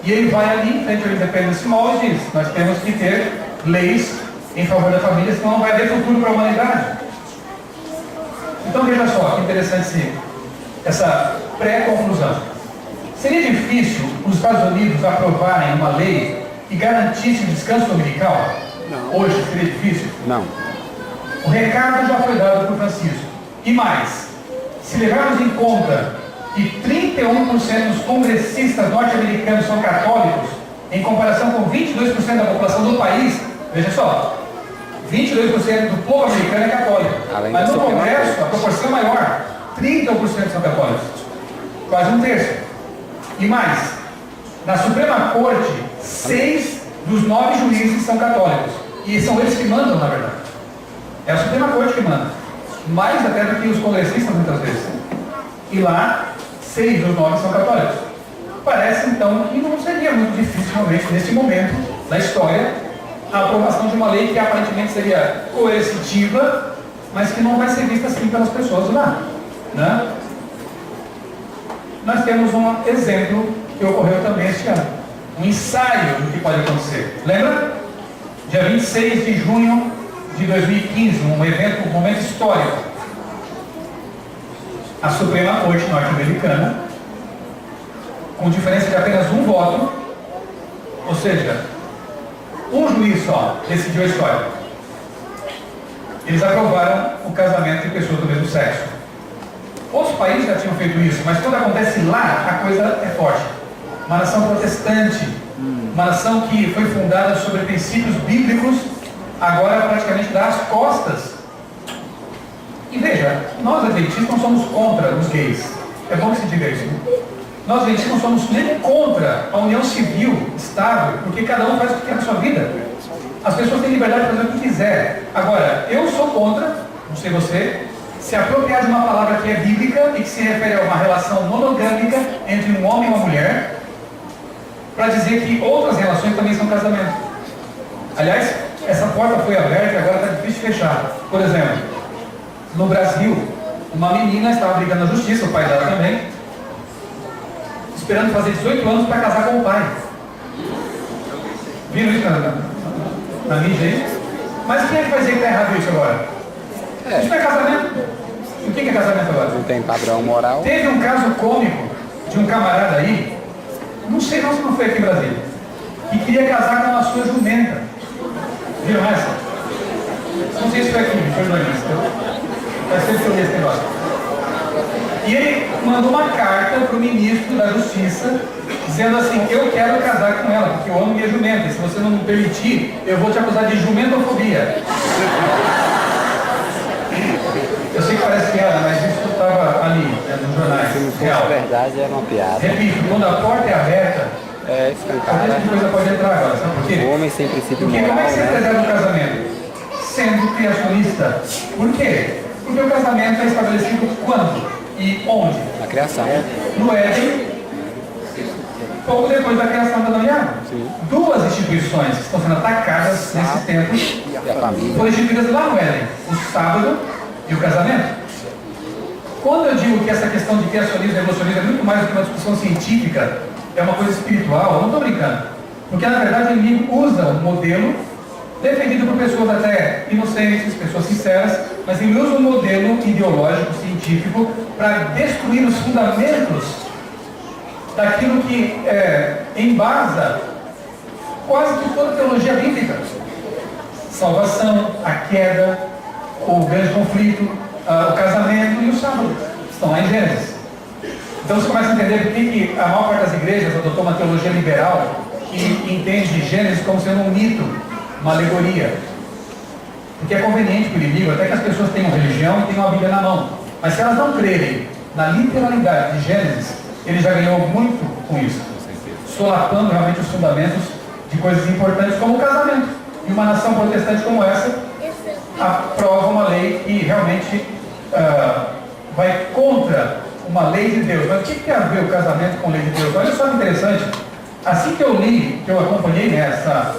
E ele vai ali em frente ao Independence Mall e diz: nós temos que ter leis em favor da família, senão não vai ter futuro para a humanidade. Então veja só que interessante essa pré-conclusão. Seria difícil os Estados Unidos aprovarem uma lei que garantisse o descanso dominical? Não. Hoje seria difícil? Não. O recado já foi dado por Francisco. E mais, se levarmos em conta que 31% dos congressistas norte-americanos são católicos, em comparação com 22% da população do país, veja só, 22% do povo americano é católico. Mas no Congresso, a proporção é maior. 30% são católicos. Quase um terço. E mais, na Suprema Corte, 6 dos 9 juízes são católicos. E são eles que mandam, na verdade. É a Suprema Corte que manda. Mais até do que os congressistas, muitas vezes. E lá, 6 dos 9 são católicos. Parece, então, que não seria muito difícil, realmente, nesse momento da história, a aprovação de uma lei que aparentemente seria coercitiva, mas que não vai ser vista assim pelas pessoas lá, né? Nós temos um exemplo que ocorreu também este ano, um ensaio do que pode acontecer. Lembra? Dia 26 de junho de 2015, um momento histórico. A Suprema Corte norte-americana, com diferença de apenas um voto, ou seja, um juiz só decidiu a história. Eles aprovaram o casamento de pessoas do mesmo sexo. Outros países já tinham feito isso, mas quando acontece lá, a coisa é forte. Uma nação protestante, uma nação que foi fundada sobre princípios bíblicos, agora praticamente dá as costas. E veja, nós adventistas não somos contra os gays. É bom que se diga isso. Nós adventistas não somos nem contra a união civil, estável, porque cada um faz o que quer na sua vida. As pessoas têm liberdade de fazer o que quiser. Agora, eu sou contra, não sei você, se apropriar de uma palavra que é bíblica e que se refere a uma relação monogâmica entre um homem e uma mulher, para dizer que outras relações também são casamento. Aliás, essa porta foi aberta e agora está difícil de fechar. Por exemplo, no Brasil, uma menina estava brigando na justiça, o pai dela também, esperando fazer 18 anos para casar com o pai. Viram isso, na mídia aí. Mas quem é que vai dizer que está errado isso agora? Isso não é casamento. O que é casamento agora? Não tem padrão moral. Teve um caso cômico de um camarada aí, não sei não se não foi aqui em Brasília, que queria casar com a sua jumenta. Viram essa? Não sei se foi aqui, foi jornalista. Vai ser que eu li esse negócio. E ele mandou uma carta para o ministro da Justiça, dizendo assim: eu quero casar com ela, porque eu amo minha jumenta, e se você não me permitir, eu vou te acusar de jumentofobia. Eu sei que parece piada, mas isso estava ali, nos jornais. Se não fosse real. verdade, era uma piada. Repito, quando a porta é aberta, É, qualquer escancara. coisa pode entrar agora, sabe por quê? O homem sem princípio Porque como é moral, que você né? preserva o casamento? Sendo criacionista. Por quê? Porque o casamento é estabelecido quando e onde? Na criação. No Éden, pouco depois da criação da Adão e Eva. Sim. Duas instituições que estão sendo atacadas nesses tempos E a família. foram instituídas lá no Éden: o sábado e o casamento. Quando eu digo que essa questão de criacionismo e evolucionismo é muito mais do que uma discussão científica, é uma coisa espiritual, eu não estou brincando. Porque na verdade o inimigo usa um modelo defendido por pessoas até inocentes, pessoas sinceras, mas ele usa um modelo ideológico, científico, para destruir os fundamentos daquilo que embasa quase que toda a teologia bíblica. Salvação, a queda, o grande conflito, o casamento e o sábado. Estão lá em Gênesis. Então você começa a entender por que a maior parte das igrejas adotou uma teologia liberal que entende Gênesis como sendo um mito, uma alegoria. Porque é conveniente para o inimigo, até que as pessoas tenham religião e tenham a Bíblia na mão. Mas se elas não crerem na literalidade de Gênesis, ele já ganhou muito com isso. Solapando realmente os fundamentos de coisas importantes como o casamento. E uma nação protestante como essa aprova uma lei que realmente vai contra uma lei de Deus. Mas o que tem a ver o casamento com a lei de Deus? Olha só que interessante. Assim que eu li, que eu acompanhei essa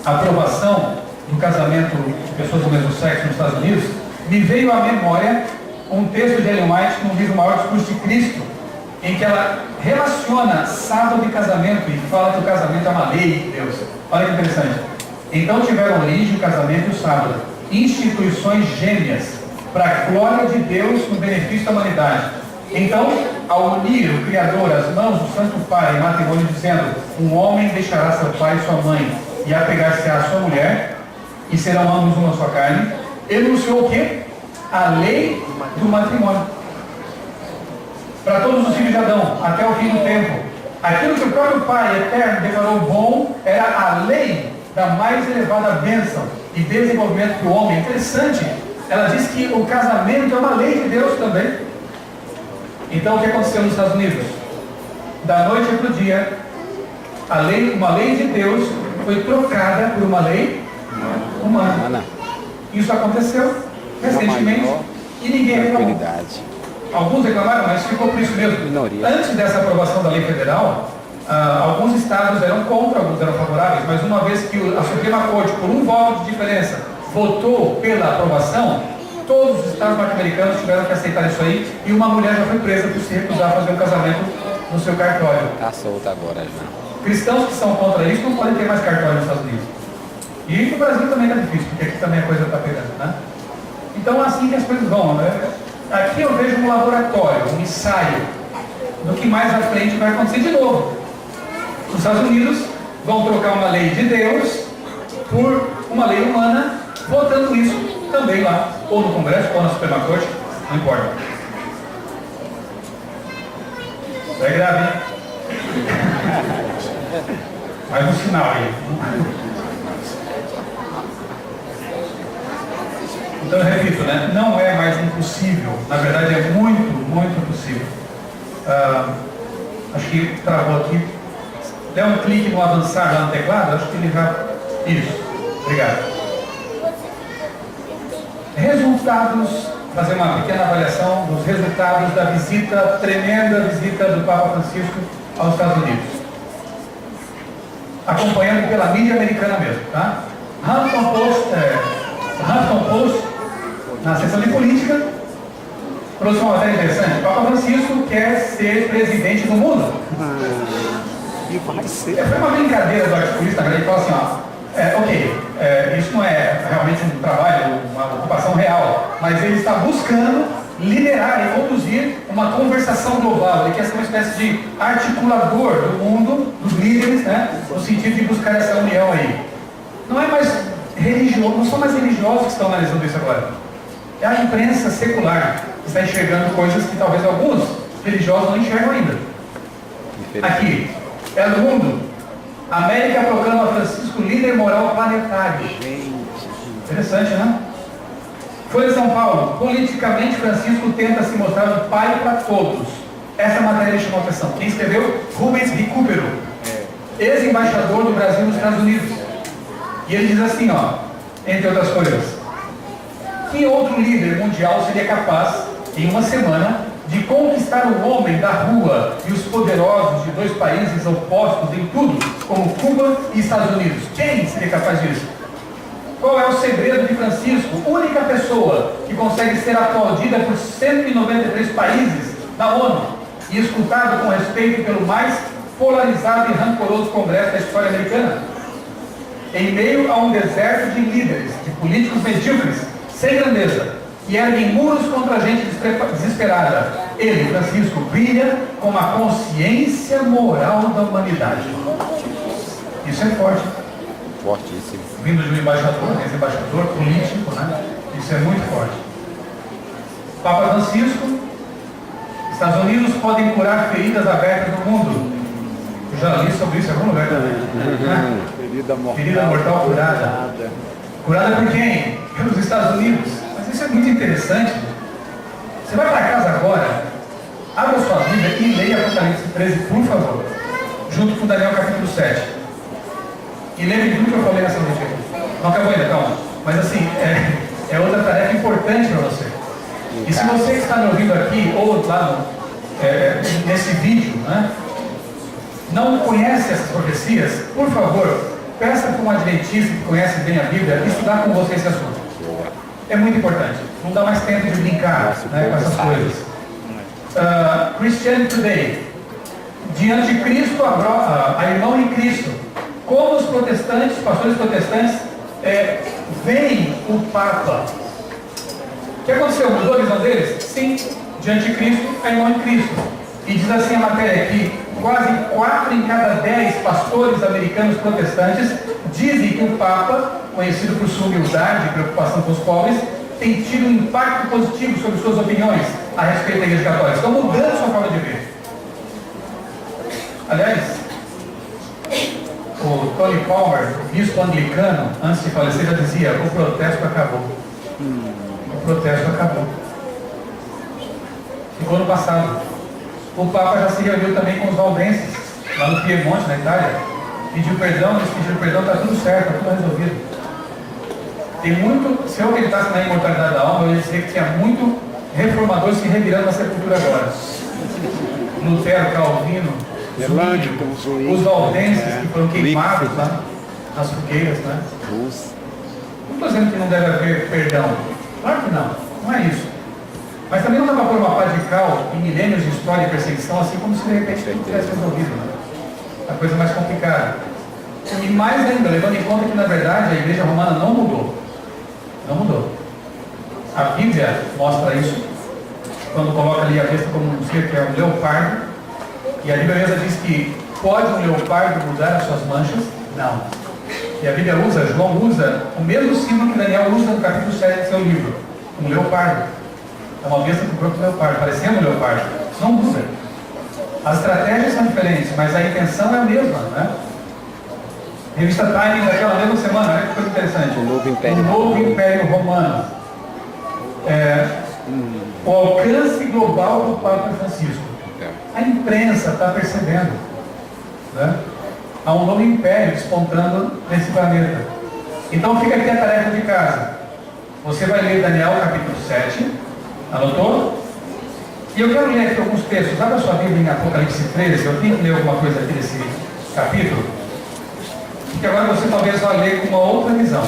aprovação do casamento de pessoas do mesmo sexo nos Estados Unidos, me veio à memória um texto de Ellen White no livro Maior Discurso de Cristo, em que ela relaciona sábado e casamento e fala que o casamento é uma lei de Deus. Olha que interessante. Então tiveram origem o casamento e o sábado, instituições gêmeas, para a glória de Deus no benefício da humanidade. Então, ao unir o Criador às mãos do Santo Pai em matrimônio, dizendo: um homem deixará seu pai e sua mãe e apegar-se-á à sua mulher, e serão ambos uma só carne, ele anunciou o quê? A lei do matrimônio. Para todos os filhos de Adão, até o fim do tempo. Aquilo que o próprio Pai eterno declarou bom era a lei da mais elevada bênção e desenvolvimento do homem. Interessante, ela diz que o casamento é uma lei de Deus também. Então o que aconteceu nos Estados Unidos? Da noite para o dia, uma lei de Deus foi trocada por uma lei humana. Isso aconteceu recentemente e ninguém reclamou. Alguns reclamaram, mas ficou por isso mesmo. Minoria. Antes dessa aprovação da lei federal, alguns estados eram contra, alguns eram favoráveis, mas uma vez que a Suprema Corte, por um voto de diferença, votou pela aprovação, todos os estados norte-americanos tiveram que aceitar isso aí, e uma mulher já foi presa por se recusar a fazer um casamento no seu cartório. Está solta agora já. Cristãos que são contra isso não podem ter mais cartório nos Estados Unidos. E no Brasil também está difícil, porque aqui também a coisa está pegando, né? Então é assim que as coisas vão, né? Aqui eu vejo um laboratório, um ensaio do que mais à frente vai acontecer de novo. Os Estados Unidos vão trocar uma lei de Deus por uma lei humana, votando isso também lá, ou no Congresso, ou na Suprema Corte, não importa. É grave, hein? Mais um sinal aí. Então eu repito, né? Não é mais impossível, na verdade é muito, muito possível. Acho que travou aqui. Der um clique no avançar lá no teclado, acho que ele já... Isso, obrigado. Resultados, fazer uma pequena avaliação dos resultados da visita, tremenda visita do Papa Francisco aos Estados Unidos. Acompanhando pela mídia americana mesmo, tá? Huffington Post, na seção de política, trouxe uma matéria interessante. O Papa Francisco quer ser presidente do mundo. E vai ser. Foi uma brincadeira do articulista, ele falou assim, ó, Isso não é realmente um trabalho, uma ocupação real, mas ele está buscando liderar e conduzir uma conversação global. Ele quer ser uma espécie de articulador do mundo, dos líderes, né, no sentido de buscar essa união aí. Não é mais religioso, não são mais religiosos que estão analisando isso agora. É a imprensa secular que está enxergando coisas que talvez alguns religiosos não enxergam ainda. Aqui, é do mundo. América proclama Francisco líder moral planetário. Interessante, né? Folha de São Paulo. Politicamente, Francisco tenta se mostrar um pai para todos. Essa matéria chamou a atenção. Quem escreveu? Rubens Recupero, ex-embaixador do Brasil nos Estados Unidos. E ele diz assim, ó, entre outras coisas: que outro líder mundial seria capaz, em uma semana, de conquistar o homem da rua e os poderosos de dois países opostos em tudo, como Cuba e Estados Unidos? Quem seria capaz disso? Qual é o segredo de Francisco, única pessoa que consegue ser aplaudida por 193 países da ONU e escutado com respeito pelo mais polarizado e rancoroso congresso da história americana? Em meio a um deserto de líderes, de políticos medíocres, sem grandeza, que erguem muros contra a gente desesperada, ele, Francisco, brilha com a consciência moral da humanidade. Isso é forte. Fortíssimo. Vindo de um embaixador, ex-embaixador político, né? Isso é muito forte. Papa Francisco: Estados Unidos podem curar feridas abertas no mundo. Eu já li sobre isso em algum lugar também. Ferida mortal curada. Curada por quem? Pelos Estados Unidos. Mas isso é muito interessante. Você vai para casa agora, abra sua Bíblia e leia Apocalipse 13, por favor, junto com Daniel capítulo 7. E lembre de tudo que eu falei nessa noite aqui. Não acabou ainda, calma. Mas assim, é outra tarefa importante para você. E se você que está me ouvindo aqui, ou lá nesse vídeo, né, não conhece essas profecias, por favor, peça para um adventista que conhece bem a Bíblia estudar com você esse assunto. É muito importante. Não dá mais tempo de brincar, né, com essas coisas. Christian Today. De Anticristo a irmão em Cristo. Como os protestantes, pastores protestantes, veem o Papa. O que aconteceu? Mudou a visão deles? Sim. De Anticristo a irmão em Cristo. E diz assim a matéria aqui: quase 4 em cada 10 pastores americanos protestantes dizem que o Papa, conhecido por sua humildade e preocupação com os pobres, tem tido um impacto positivo sobre suas opiniões a respeito da Igreja Católica. Estão mudando sua forma de ver. Aliás, o Tony Palmer, o bispo anglicano, antes de falecer, já dizia: o protesto acabou. O protesto acabou. Ficou no passado. O Papa já se reuniu também com os valdenses, lá no Piemonte, na Itália. Pediu perdão, eles pediram perdão, está tudo certo, está tudo resolvido. Tem muito, se eu acreditasse na imortalidade da alma, eu ia dizer que tinha muito reformador se revirando na sepultura agora. Lutero, Calvino, os valdenses que foram queimados lá nas fogueiras, né? Não estou dizendo que não deve haver perdão. Claro que não, não é isso. Mas também não dá para pôr uma pá de cal em milênios de história e perseguição, assim como se de repente tudo tivesse resolvido, né? A coisa mais complicada. E mais ainda, levando em conta que na verdade a Igreja Romana não mudou. Não mudou. A Bíblia mostra isso, quando coloca ali a besta como um ser que é um leopardo, e a Bíblia mesma diz que pode um leopardo mudar as suas manchas? Não. E a Bíblia usa, João usa o mesmo símbolo que Daniel usa no capítulo 7 do seu livro, um leopardo. É uma besta com o corpo do leopardo, parecendo um leopardo. Não muda. As estratégias são diferentes, mas a intenção é a mesma, né? Revista Time daquela mesma semana, olha que coisa interessante. O novo Império Romano. O alcance global do Papa Francisco. A imprensa está percebendo, né? Há um novo império despontando nesse planeta. Então fica aqui a tarefa de casa. Você vai ler Daniel capítulo 7. Anotou? E eu quero ler aqui alguns textos. Abra sua Bíblia em Apocalipse 13. Eu tenho que ler alguma coisa aqui desse capítulo, porque agora você talvez vá ler com uma outra visão.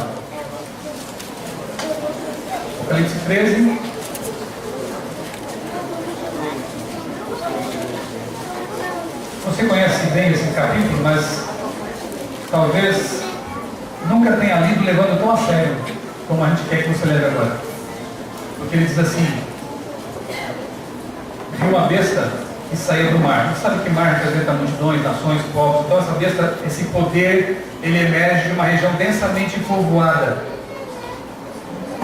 Apocalipse 13. Você conhece bem esse capítulo, mas talvez nunca tenha lido levando tão a sério como a gente quer que você leve agora. Porque ele diz assim: viu uma besta que saía do mar. Você sabe que mar representa multidões, nações, povos. Então essa besta, esse poder, ele emerge de uma região densamente povoada.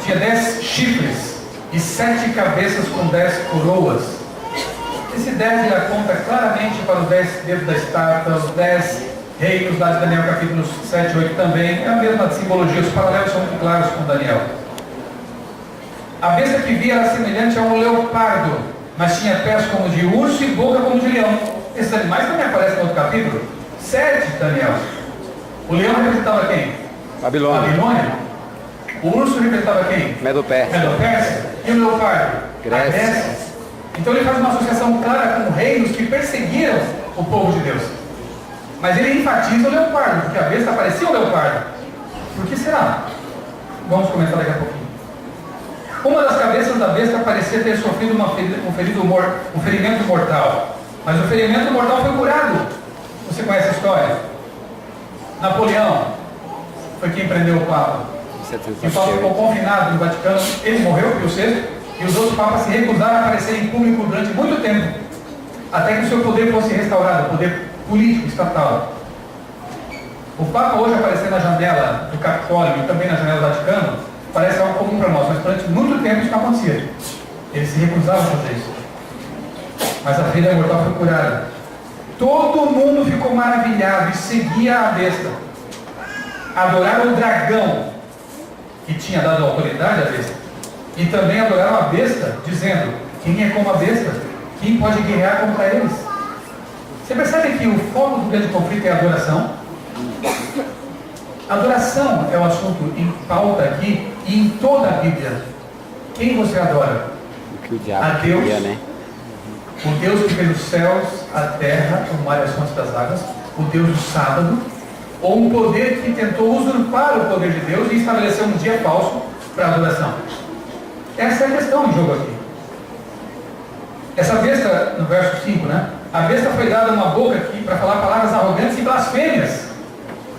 Tinha 10 chifres e 7 cabeças com 10 coroas. Esse 10 ele aponta claramente para os 10 dedos da estátua, os 10 reinos lá de Daniel capítulos 7 e 8 também. É a mesma simbologia, os paralelos são muito claros com Daniel. A besta que via era semelhante a um leopardo, mas tinha pés como de urso e boca como de leão. Esses animais também aparecem no outro capítulo. 7, Daniel. O leão representava quem? Babilônia. O urso representava quem? Medo-Pérsia. E o leopardo? Grécia. Então ele faz uma associação clara com reinos que perseguiram o povo de Deus. Mas ele enfatiza o leopardo, porque a besta parecia um leopardo. Por que será? Vamos comentar daqui a pouquinho. Uma das cabeças da besta parecia ter sofrido um ferimento mortal. Mas o ferimento mortal foi curado. Você conhece a história? Napoleão foi quem prendeu o Papa. E o Papa ficou confinado no Vaticano. Ele morreu, Pio VI, e os outros papas se recusaram a aparecer em público durante muito tempo, até que o seu poder fosse restaurado, o poder político, estatal. O Papa hoje aparecer na janela do Capitólio e também na janela do Vaticano parece algo comum para nós, mas durante muito tempo isso não acontecia. Eles se recusavam a fazer isso. Mas a vida mortal foi curada. Todo mundo ficou maravilhado e seguia a besta. Adoraram o dragão, que tinha dado autoridade à besta. E também adoraram a besta, dizendo: quem é como a besta? Quem pode guerrear contra eles? Você percebe que o foco do grande conflito é a adoração? Adoração é o assunto em pauta aqui e em toda a Bíblia. Quem você adora? A Deus, o Deus que fez os céus, a terra, o mar e as fontes das águas, o Deus do sábado, ou um poder que tentou usurpar o poder de Deus e estabeleceu um dia falso para a adoração. Essa é a questão em jogo aqui. Essa besta, no verso 5, né? A besta foi dada uma boca aqui para falar palavras arrogantes e blasfêmias.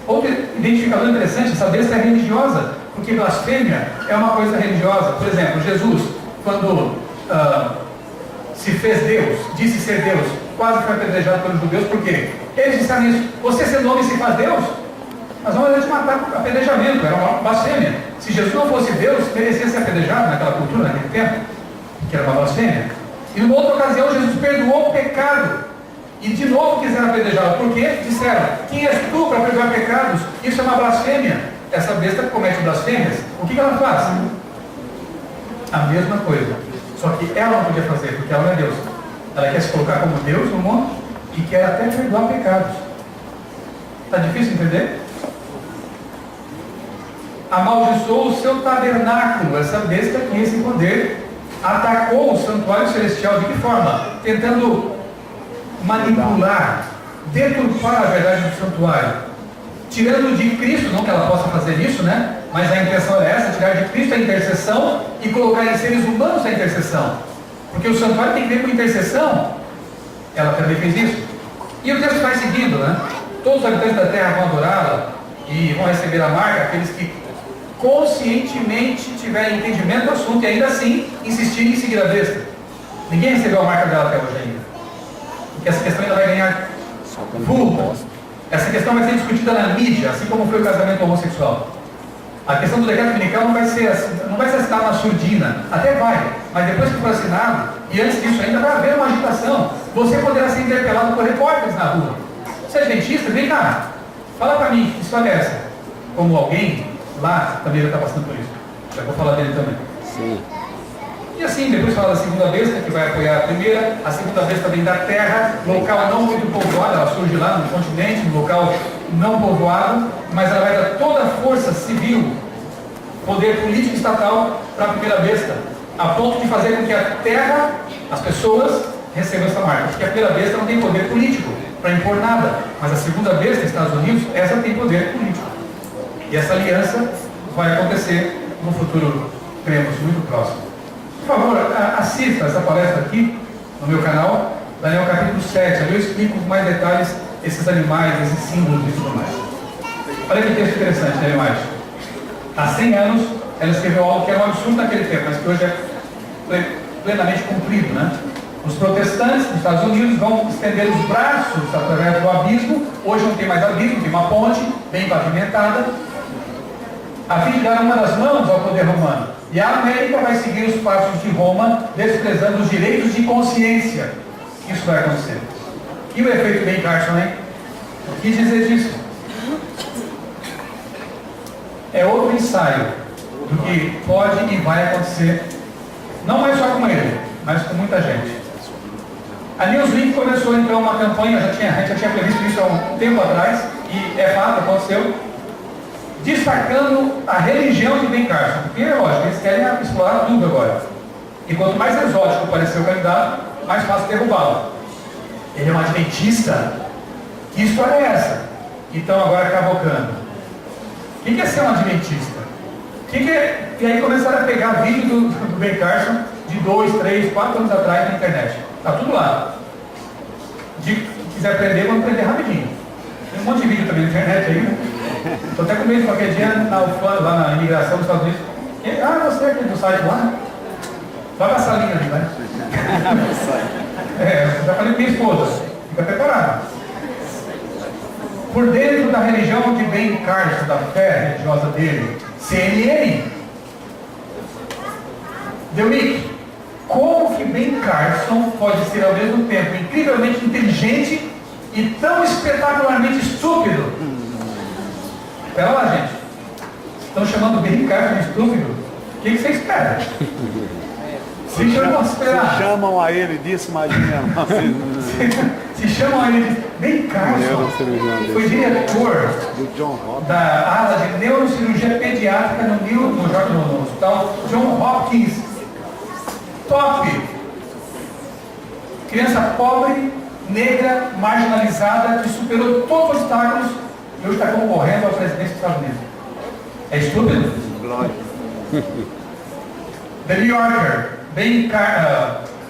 Outro identificador interessante: essa besta é religiosa, porque blasfêmia é uma coisa religiosa. Por exemplo, Jesus, quando se fez Deus, disse ser Deus, quase foi apedrejado pelos judeus. Por quê? Eles disseram isso: você sendo homem se faz Deus? Nós vamos te matar com apedrejamento. Era uma blasfêmia. Se Jesus não fosse Deus, merecia ser apedrejado naquela cultura, naquele tempo, que era uma blasfêmia. E numa outra ocasião, Jesus perdoou o pecado. E de novo quiseram apedrejá-lo. Por quê? Disseram: quem és tu para perdoar pecados? Isso é uma blasfêmia. Essa besta que comete blasfêmias, o que ela faz? A mesma coisa. Só que ela não podia fazer, porque ela não é Deus. Ela quer se colocar como Deus no mundo e quer até perdoar pecados. Está difícil entender? Amaldiçoou o seu tabernáculo. Essa besta tinha esse poder. Atacou o santuário celestial. De que forma? Tentando manipular, deturpar a verdade do santuário, tirando de Cristo, não que ela possa fazer isso, né? Mas a intenção é essa: tirar de Cristo a intercessão e colocar em seres humanos a intercessão, porque o santuário tem que ver com intercessão. Ela também fez isso. E o texto vai seguindo, né? Todos os habitantes da terra vão adorá-la e vão receber a marca, aqueles que conscientemente tiverem entendimento do assunto e ainda assim insistirem em seguir a besta. Ninguém recebeu a marca dela até hoje ainda. Que essa questão ainda vai ganhar vulto. Essa questão vai ser discutida na mídia, assim como foi o casamento homossexual. A questão do decreto dominical não vai ser assinado na surdina, até vai, mas depois que for assinado, e antes disso ainda vai haver uma agitação. Você poderá ser interpelado por repórteres na rua. Você é dentista? Vem cá, fala para mim, que história é essa? Como alguém lá também já está passando por isso. Já vou falar dele também. Sim. E assim, depois fala da segunda besta, que vai apoiar a primeira. A segunda besta vem da terra, local não muito povoado. Ela surge lá no continente, no local não povoado, mas ela vai dar toda a força civil, poder político estatal para a primeira besta, a ponto de fazer com que a terra, as pessoas, recebam essa marca. Porque a primeira besta não tem poder político para impor nada, mas a segunda besta, Estados Unidos, essa tem poder político. E essa aliança vai acontecer no futuro, cremos, muito próximo. Por favor, assista essa palestra aqui no meu canal, Daniel capítulo 7. Ali eu explico com mais detalhes esses animais, esses símbolos e tudo mais. Olha que texto interessante, né, mais? Há 100 anos, ela escreveu algo que era um absurdo naquele tempo, mas que hoje é plenamente cumprido, né? Os protestantes dos Estados Unidos vão estender os braços através do abismo. Hoje não tem mais abismo, tem uma ponte bem pavimentada, a fim de dar uma das mãos ao poder romano. E a América vai seguir os passos de Roma, desprezando os direitos de consciência. Isso vai acontecer. E o efeito Ben Carson, hein? O que dizer disso? É outro ensaio do que pode e vai acontecer, não mais só com ele, mas com muita gente. A Newsweek começou então uma campanha, a gente já tinha previsto isso há um tempo atrás, e é fato, aconteceu, destacando a religião de Ben Carson. Porque é lógico, eles querem explorar tudo agora. E quanto mais exótico parecer o candidato, mais fácil derrubá-lo. Ele é um adventista? Que história é essa? Então agora cavocando. O que é ser um adventista? E aí começaram a pegar vídeo do Ben Carson de 2, 3, 4 anos atrás na internet. Está tudo lá. Se quiser aprender, vamos aprender rapidinho. Tem um monte de vídeo também na internet aí, né? Estou até com medo de qualquer dia na UFAM, lá na imigração dos Estados Unidos. Você aqui do site lá? Vai pra salinha ali, vai. Já falei com minha esposa. Fica preparado. Por dentro da religião de Ben Carson, da fé religiosa dele, CNN. Deumic, como que Ben Carson pode ser ao mesmo tempo incrivelmente inteligente e tão espetacularmente estúpido? Espera lá, gente. Estão chamando Ben Carson de estúpido? O que você espera? Se chamam a ele disso, imagina. Se chamam a ele de Ben Carson, foi diretor da ala de neurocirurgia pediátrica no hospital John Hopkins. Top! Criança pobre, negra, marginalizada, que superou todos os obstáculos e hoje está concorrendo à presidência dos Estados Unidos. É estúpido? The New Yorker,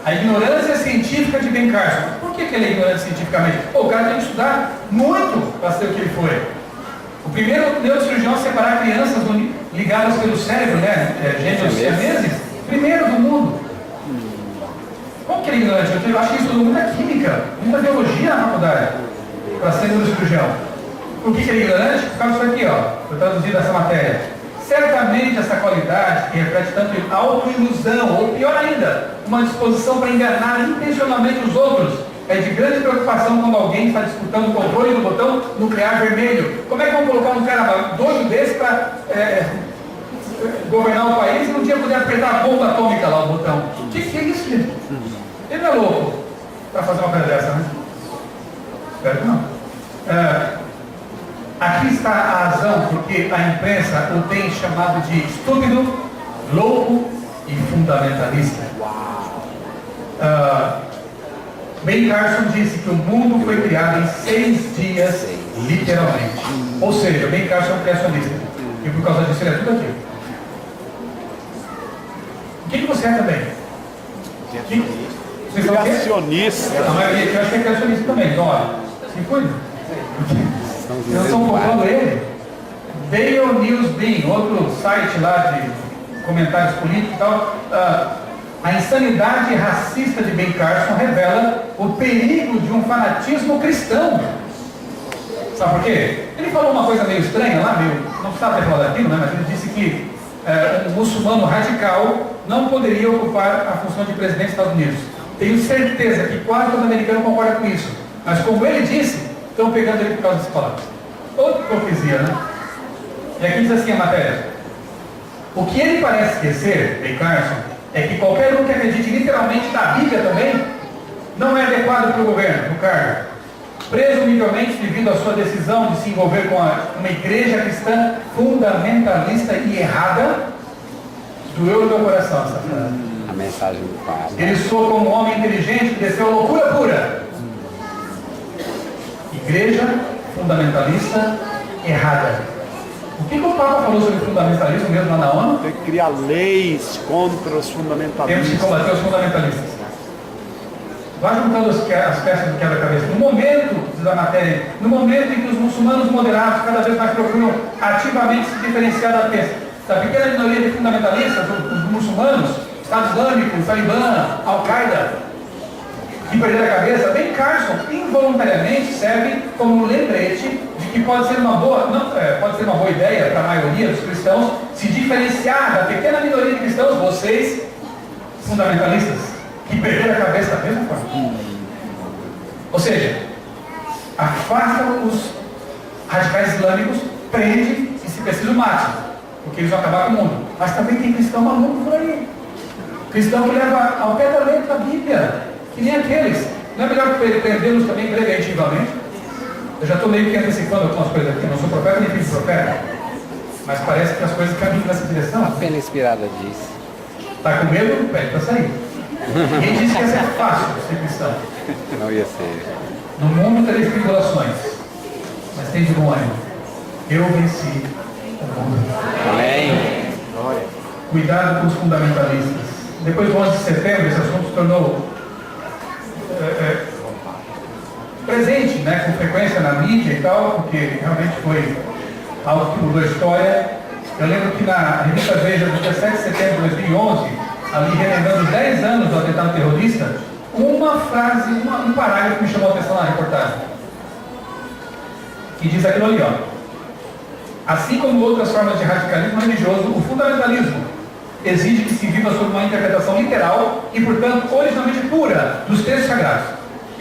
a ignorância científica de Ben Carson. Por que ele é ignorante cientificamente? O cara tem que estudar muito para ser o que ele foi. O primeiro neurocirurgião a separar crianças ligadas pelo cérebro, né? Gêmeos siameses, primeiro do mundo. Como que ele é ignorante? Eu acho que ele estudou muita química, muita biologia na faculdade para ser neurocirurgião. Por que ele é ignorante? Por causa disso aqui, ó. Eu traduzi essa matéria. Certamente essa qualidade, que reflete tanto autoilusão, ou pior ainda, uma disposição para enganar intencionalmente os outros, é de grande preocupação quando alguém está disputando o controle do botão nuclear vermelho. Como é que vamos colocar um cara doido desse para governar o país e não tinha poder apertar a bomba atômica lá, o botão? O que é isso, gente? Ele não é louco para fazer uma coisa dessa, né? Espero que não. Aqui está a razão porque a imprensa o tem chamado de estúpido, louco e fundamentalista. Ben Carson disse que o mundo foi criado em 6 dias, literalmente. Ou seja, Ben Carson é um criacionista. E por causa disso ele é tudo aquilo. O que você é também? Criacionista. A maioria aqui eu acho que é criacionista também. Então, olha, se cuida. Nós estamos colocando ele. Dale News Bean, outro site lá de comentários políticos e tal. A insanidade racista de Ben Carson revela o perigo de um fanatismo cristão. Sabe por quê? Ele falou uma coisa meio estranha lá, não precisava ter falado aquilo, né? Mas ele disse que um muçulmano radical não poderia ocupar a função de presidente dos Estados Unidos. Tenho certeza que quase todo americano concorda com isso. Mas como ele disse, estão pegando ele por causa dessas palavras. Outra hipocrisia, né? E aqui diz assim a matéria. O que ele parece esquecer, Ben Carson, é que qualquer um que acredite literalmente na Bíblia também não é adequado para o governo, no cargo. Presumivelmente devido à sua decisão de se envolver com uma igreja cristã fundamentalista e errada, doeu no meu coração essa frase. A mensagem do Padre. Ele soa como um homem inteligente que desceu loucura pura. Igreja fundamentalista errada. O que o Papa falou sobre fundamentalismo mesmo lá na ONU? Tem que criar leis contra os Temos que fundamentalistas. combater os fundamentalistas. Vai juntando as peças do quebra-cabeça. No momento diz a matéria, no momento em que os muçulmanos moderados cada vez mais procuram ativamente se diferenciar da pequena minoria de fundamentalistas, os muçulmanos, Estado Islâmico, Talibã, Al-Qaeda, que perderam a cabeça, Ben Carson involuntariamente serve como um lembrete de que pode ser uma boa ideia para a maioria dos cristãos se diferenciar da pequena minoria de cristãos, vocês, fundamentalistas, que perderam a cabeça da mesma forma. Ou seja, afasta os radicais islâmicos, prende e, se preciso, mate, porque eles vão acabar com o mundo. Mas também tem cristão maluco por aí, cristão que leva ao pé da letra a Bíblia, que nem aqueles. Não é melhor prendê-los também preventivamente? Eu já estou meio que antecipando algumas coisas aqui, não sou profeta nem filho de profeta, mas parece que as coisas caminham nessa direção. Pela inspirada disso. Está com medo? Pede para sair. Ninguém disse que ia ser fácil ser cristão. Não ia ser. No mundo tereis tribulações, mas tem de bom ânimo. Eu venci o mundo. Amém. Cuidado com os fundamentalistas. Depois do 11 de setembro, esse assunto se tornou presente, né, com frequência na mídia e tal, porque realmente foi algo que mudou a história. Eu lembro que na revista Veja, do 17 de setembro de 2011, ali relembrando os 10 anos do atentado terrorista, uma frase, um parágrafo me chamou a atenção na reportagem, que diz aquilo ali, ó: assim como outras formas de radicalismo religioso, o fundamentalismo exige que se viva sob uma interpretação literal e, portanto, originalmente pura dos textos sagrados.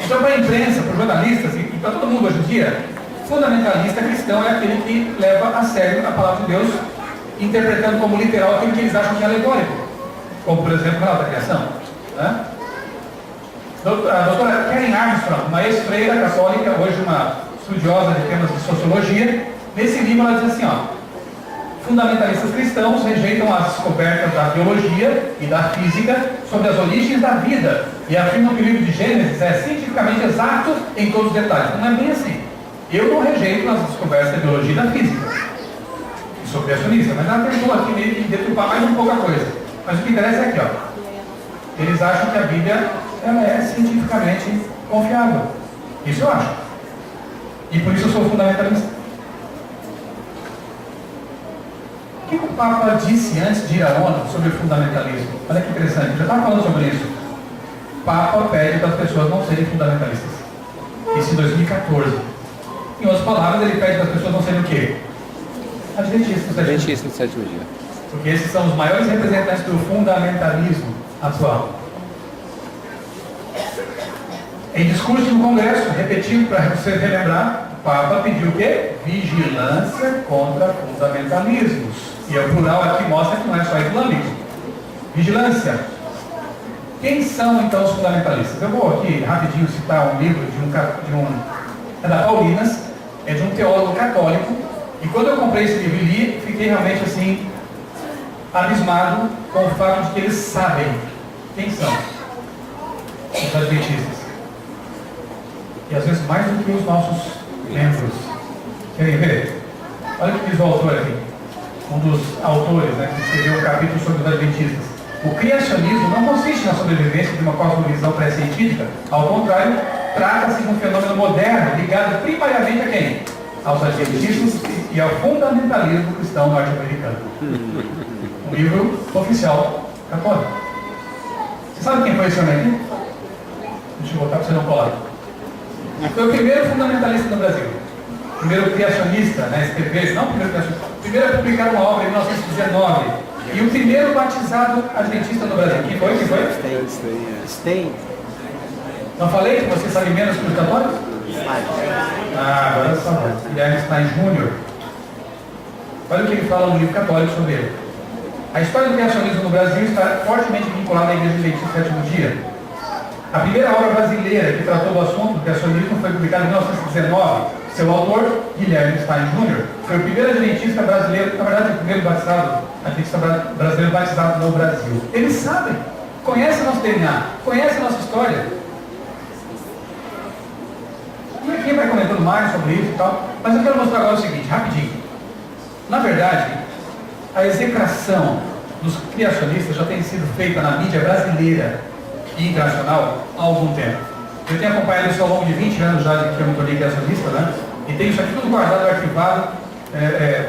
Então, para a imprensa, para os jornalistas e para todo mundo hoje em dia, fundamentalista cristão é aquele que leva a sério a palavra de Deus, interpretando como literal aquilo que eles acham que é alegórico, como, por exemplo, o canal da criação. Né? A doutora Karen Armstrong, uma ex-freira católica, hoje uma estudiosa de temas de sociologia, nesse livro ela diz assim, ó: fundamentalistas cristãos rejeitam as descobertas da biologia e da física sobre as origens da vida e afirmam que o livro de Gênesis é cientificamente exato em todos os detalhes. Não é bem assim. Eu não rejeito as descobertas da biologia e da física. Eu sou criacionista, mas ela tentou aqui meio que deturpar mais um pouco a coisa. Mas o que interessa é aqui, ó. Eles acham que a Bíblia ela é cientificamente confiável. Isso eu acho. E por isso eu sou fundamentalista. O que o Papa disse antes de ir à ONU sobre o fundamentalismo? Olha que interessante, eu já estava falando sobre isso. O Papa pede para as pessoas não serem fundamentalistas. Isso em 2014. Em outras palavras, ele pede para as pessoas não serem o quê? Adventistas do sétimo dia. Porque esses são os maiores representantes do fundamentalismo atual. Em discurso no Congresso, repetido para você relembrar, o Papa pediu o quê? Vigilância contra fundamentalismos. E o plural aqui mostra que não é só islâmico. Vigilância. Quem são então os fundamentalistas? Eu vou aqui rapidinho citar um livro é da Paulinas, é de um teólogo católico, e quando eu comprei esse livro e li, fiquei realmente assim, abismado com o fato de que eles sabem quem são os adventistas. E às vezes mais do que os nossos membros. Querem ver? Olha o que diz o autor aqui. Um dos autores, né, que escreveu um capítulo sobre os adventistas. O criacionismo não consiste na sobrevivência de uma cosmovisão pré-científica. Ao contrário, trata-se de um fenômeno moderno ligado primariamente a quem? Aos adventistas e ao fundamentalismo cristão norte-americano. Um livro oficial católico. Você sabe quem foi esse homem aqui? Deixa eu botar para você não colar. Foi o primeiro fundamentalista no Brasil. Primeiro criacionista, né, escrever, não primeiro criacionista, primeiro a publicar uma obra em 1919. E o primeiro batizado adventista no Brasil. Quem foi? Quem foi? Stein. Não falei que você sabe menos que os católicos? Agora só. Guilherme Stein Jr. Olha o que ele fala no livro católico sobre ele. A história do criacionismo no Brasil está fortemente vinculada à Igreja Adventista do Sétimo Dia. A primeira obra brasileira que tratou do assunto do criacionismo foi publicada em 1919. Seu autor, Guilherme Stein Jr., foi o primeiro adventista brasileiro, na verdade, o primeiro adventista brasileiro batizado no Brasil. Eles sabem, conhecem nosso DNA, conhecem nossa história. E aqui vai comentando mais sobre isso e tal, mas eu quero mostrar agora o seguinte, rapidinho. Na verdade, a execração dos criacionistas já tem sido feita na mídia brasileira e internacional há algum tempo. Eu tenho acompanhado isso ao longo de 20 anos já de que eu me tornei criacionista, né? E tenho isso aqui tudo guardado, arquivado,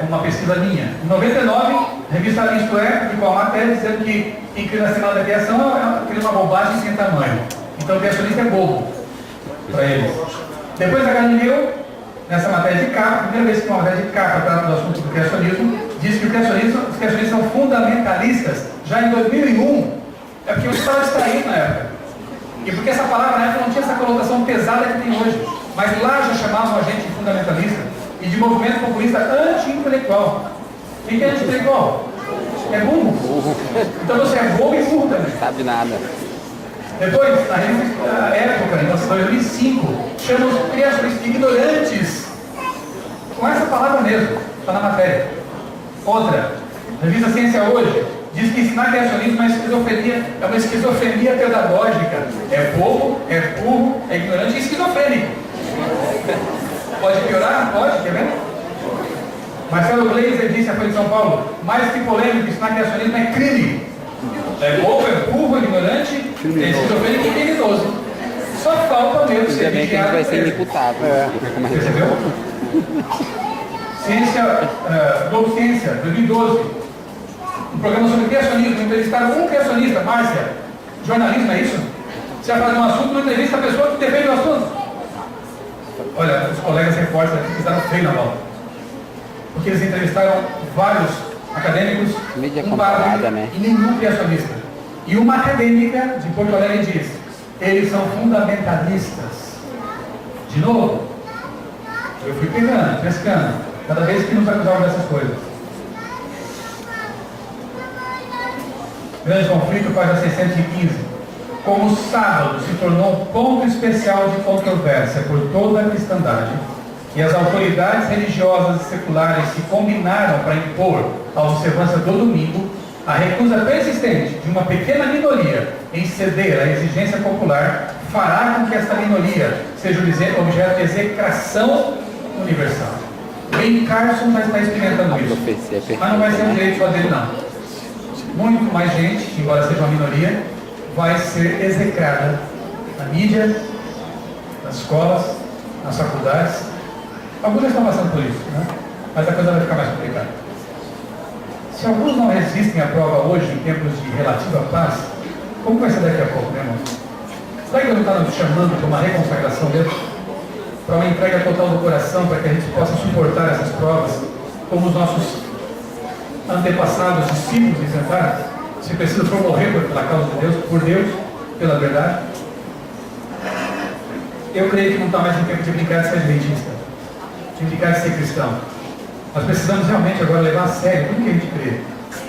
com uma pesquisa minha. Em 99, a revista Isto É, publicou uma matéria dizendo que quem cria na semana da criação é uma bobagem sem tamanho. Então o criacionista é bobo para eles. Depois a Galileu, nessa matéria de capa, a primeira vez que uma matéria de capa trata do assunto do criacionismo, diz que os criacionistas são fundamentalistas. Já em 2001, é porque eu estava distraído na época. E porque essa palavra na época não tinha essa conotação pesada que tem hoje. Mas lá já chamavam a gente de fundamentalista e de movimento populista anti-intelectual. Quem que é anti-intelectual? É burro. Então você é bobo e burro também. Sabe nada. Depois, na revista Época, em 2005, chama os criacionistas de ignorantes. Com essa palavra mesmo, está na matéria. Outra, a revista Ciência Hoje, diz que ensinar criacionismo é uma esquizofrenia pedagógica. É bobo, é burro, é ignorante e esquizofrênico. Pode piorar? Pode, quer ver? Marcelo Gleiser disse à Folha de São Paulo, mais que polêmico, ensinar criacionismo é crime. É bobo, é burro, é ignorante, é esquizofrênico e criminoso. Só falta mesmo ser Ainda bem que a gente vai ser imputado. Percebeu? Globo Ciência, 2012. Um programa sobre criacionismo. Entrevistaram um criacionista, Márcia. Jornalismo, é isso? Você vai fazer um assunto, não entrevista a pessoa que defende o assunto. Olha, os colegas repórteres aqui fizeram feio na bola. Porque eles entrevistaram vários acadêmicos, Mídia um comparada, padre né? e nenhum criacionista. E uma acadêmica de Porto Alegre diz, eles são fundamentalistas. De novo, eu fui pegando, pescando, cada vez que nos acusavam dessas coisas. Grande conflito, página 615. Como o sábado se tornou um ponto especial de controvérsia por toda a cristandade, e as autoridades religiosas e seculares se combinaram para impor a observância do domingo, a recusa persistente de uma pequena minoria em ceder à exigência popular fará com que esta minoria seja objeto de execração universal. Ben Carson já está experimentando isso, mas não vai ser um direito só dele não. Muito mais gente, embora seja uma minoria, vai ser execrada na mídia, nas escolas, nas faculdades. Alguns já estão passando por isso, né? Mas a coisa vai ficar mais complicada. Se alguns não resistem à prova hoje, em tempos de relativa paz, como vai ser daqui a pouco, né, irmão? Será que Deus está nos chamando para uma reconsagração mesmo? Para uma entrega total do coração, para que a gente possa suportar essas provas, como os nossos antepassados, discípulos enfrentaram? Se preciso for morrer pela causa de Deus, por Deus, pela verdade. Eu creio que não está mais em tempo de brincar de ser adventista, de brincar de ser cristão. Nós precisamos realmente agora levar a sério tudo que a gente crê,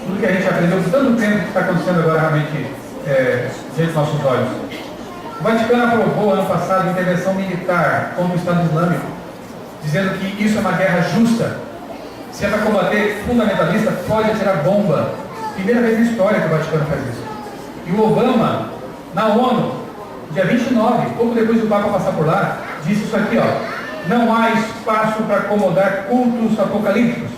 tudo que a gente aprendeu por tanto tempo que está acontecendo agora realmente diante dos nossos olhos. O Vaticano aprovou ano passado a intervenção militar contra o Estado Islâmico, dizendo que isso é uma guerra justa. Se é para combater fundamentalista, pode atirar bomba. Primeira vez na história que o Vaticano faz isso. E o Obama, na ONU, dia 29, pouco depois do Papa passar por lá, disse isso aqui, ó. Não há espaço para acomodar cultos apocalípticos,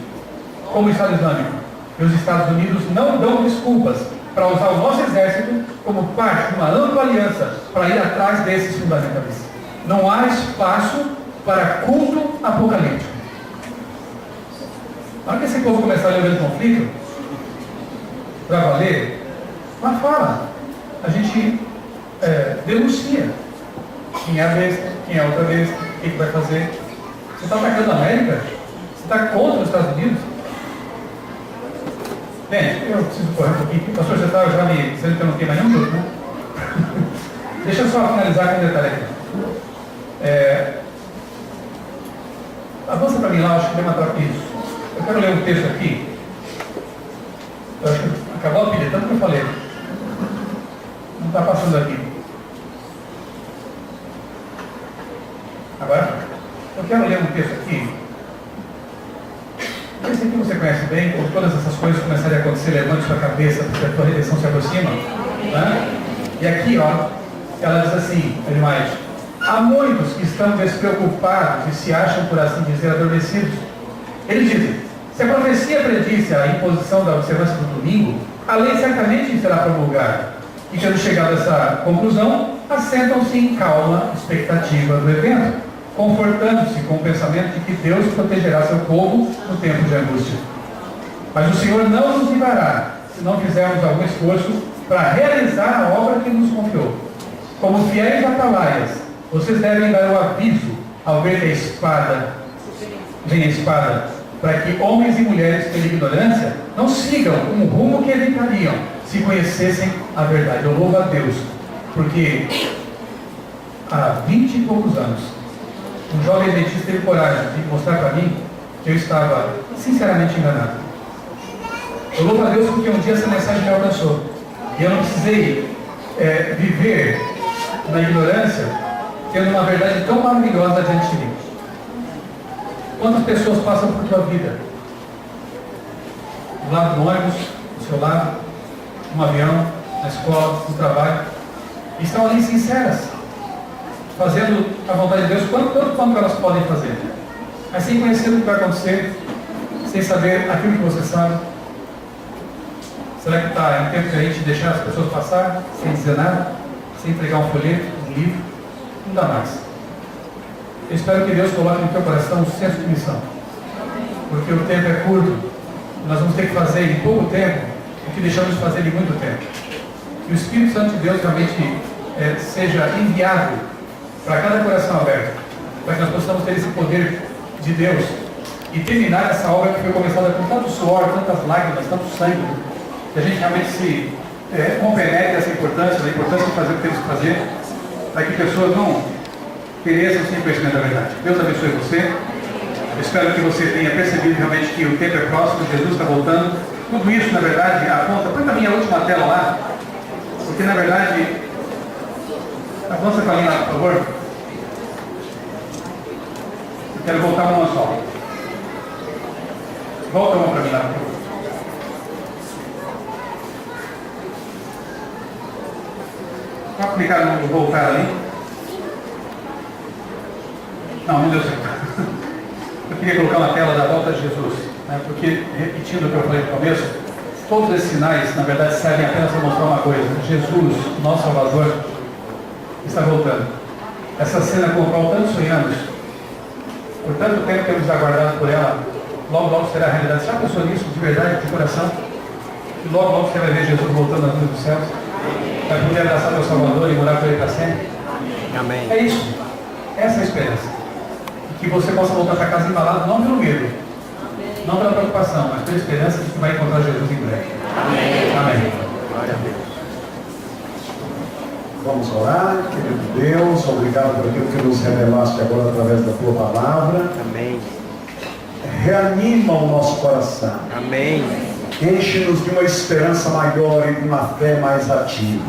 como o Estado Islâmico. E os Estados Unidos não dão desculpas para usar o nosso exército como parte de uma ampla aliança para ir atrás desses fundamentalistas. Não há espaço para culto apocalíptico. Na hora que esse povo começar a ler o grande conflito, para valer, lá fora, a gente denuncia quem é a besta, quem é a outra besta, o que vai fazer. Você está atacando a América? Você está contra os Estados Unidos? Bem, eu preciso correr um pouquinho. Pastor, você estava já me dizendo que eu não tenho mais nenhum minuto, né? Deixa eu só finalizar com um detalhe aqui. Avança para mim lá, acho que deu uma isso. Eu quero ler um texto aqui. Eu acho que acabou a pilha, tanto que eu falei. Não está passando aqui. Agora, eu quero ler um texto aqui. Esse aqui você conhece bem, quando todas essas coisas começarem a acontecer, levante sua cabeça, porque a tua redenção se aproxima. Né? E aqui, ó, ela diz assim, demais. Há muitos que estão despreocupados e se acham, por assim dizer, adormecidos. Eles dizem, se a profecia predisse a imposição da observância do domingo, a lei certamente será promulgada. E tendo chegado a essa conclusão, assentam-se em calma expectativa do evento, confortando-se com o pensamento de que Deus protegerá seu povo no tempo de angústia. Mas o Senhor não nos livrará se não fizermos algum esforço para realizar a obra que nos confiou. Como fiéis atalaias, vocês devem dar o aviso ao ver a espada, vem a espada, para que homens e mulheres pela ignorância não sigam um rumo que evitariam se conhecessem a verdade. Eu louvo a Deus, porque há 20 e poucos anos, um jovem adventista teve coragem de mostrar para mim que eu estava sinceramente enganado. Eu louvo a Deus porque um dia essa mensagem me alcançou. E eu não precisei viver na ignorância, tendo uma verdade tão maravilhosa diante de mim. Quantas pessoas passam por tua vida? Do lado do ônibus, do seu lado, no avião, na escola, no trabalho, e estão ali sinceras, fazendo a vontade de Deus, tanto quanto elas podem fazer, mas sem conhecer o que vai acontecer, sem saber aquilo que você sabe. Será que está em tempo de a gente deixar as pessoas passar, sem dizer nada, sem entregar um folheto, um livro? Não dá mais. Eu espero que Deus coloque no teu coração um senso de missão, porque o tempo é curto, nós vamos ter que fazer em pouco tempo o que deixamos de fazer em muito tempo. Que o Espírito Santo de Deus realmente seja enviado para cada coração aberto, para que nós possamos ter esse poder de Deus e terminar essa obra que foi começada com tanto suor, tantas lágrimas, tanto sangue, que a gente realmente se compenetre essa importância, da importância de fazer o que temos que fazer, para que pessoas não pereçam sem conhecimento da verdade. Deus abençoe você. Eu espero que você tenha percebido realmente que o tempo é próximo, Jesus está voltando. Tudo isso, na verdade, aponta. Põe para mim a última tela lá, porque na verdade, avança para mim lá, por favor. Eu quero voltar uma só. Volta uma para mim lá, por favor. Vamos clicar no voltar ali. Não deu certo. Eu queria colocar uma tela da volta de Jesus, né? Porque, repetindo o que eu falei no começo, todos esses sinais, na verdade, servem apenas para mostrar uma coisa: Jesus, nosso Salvador, está voltando. Essa cena com a qual tanto sonhamos, por tanto tempo temos aguardado por ela, logo, logo será a realidade. Já pensou nisso de verdade, de coração? E logo, logo você vai ver Jesus voltando na vida dos céus, vai poder abraçar teu Salvador e morar com ele para sempre. Amém. É isso. Essa é a esperança. Que você possa voltar para casa embalado, não pelo medo, não pela preocupação, mas pela esperança de que vai encontrar Jesus em breve. Amém. Amém. Glória a Deus. Vamos orar. Querido Deus, obrigado por aquilo que nos revelaste agora através da tua palavra. Amém. Reanima o nosso coração. Amém. Enche-nos de uma esperança maior e de uma fé mais ativa.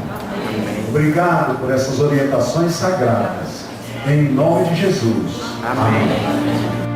Amém. Obrigado por essas orientações sagradas. Em nome de Jesus. Amém.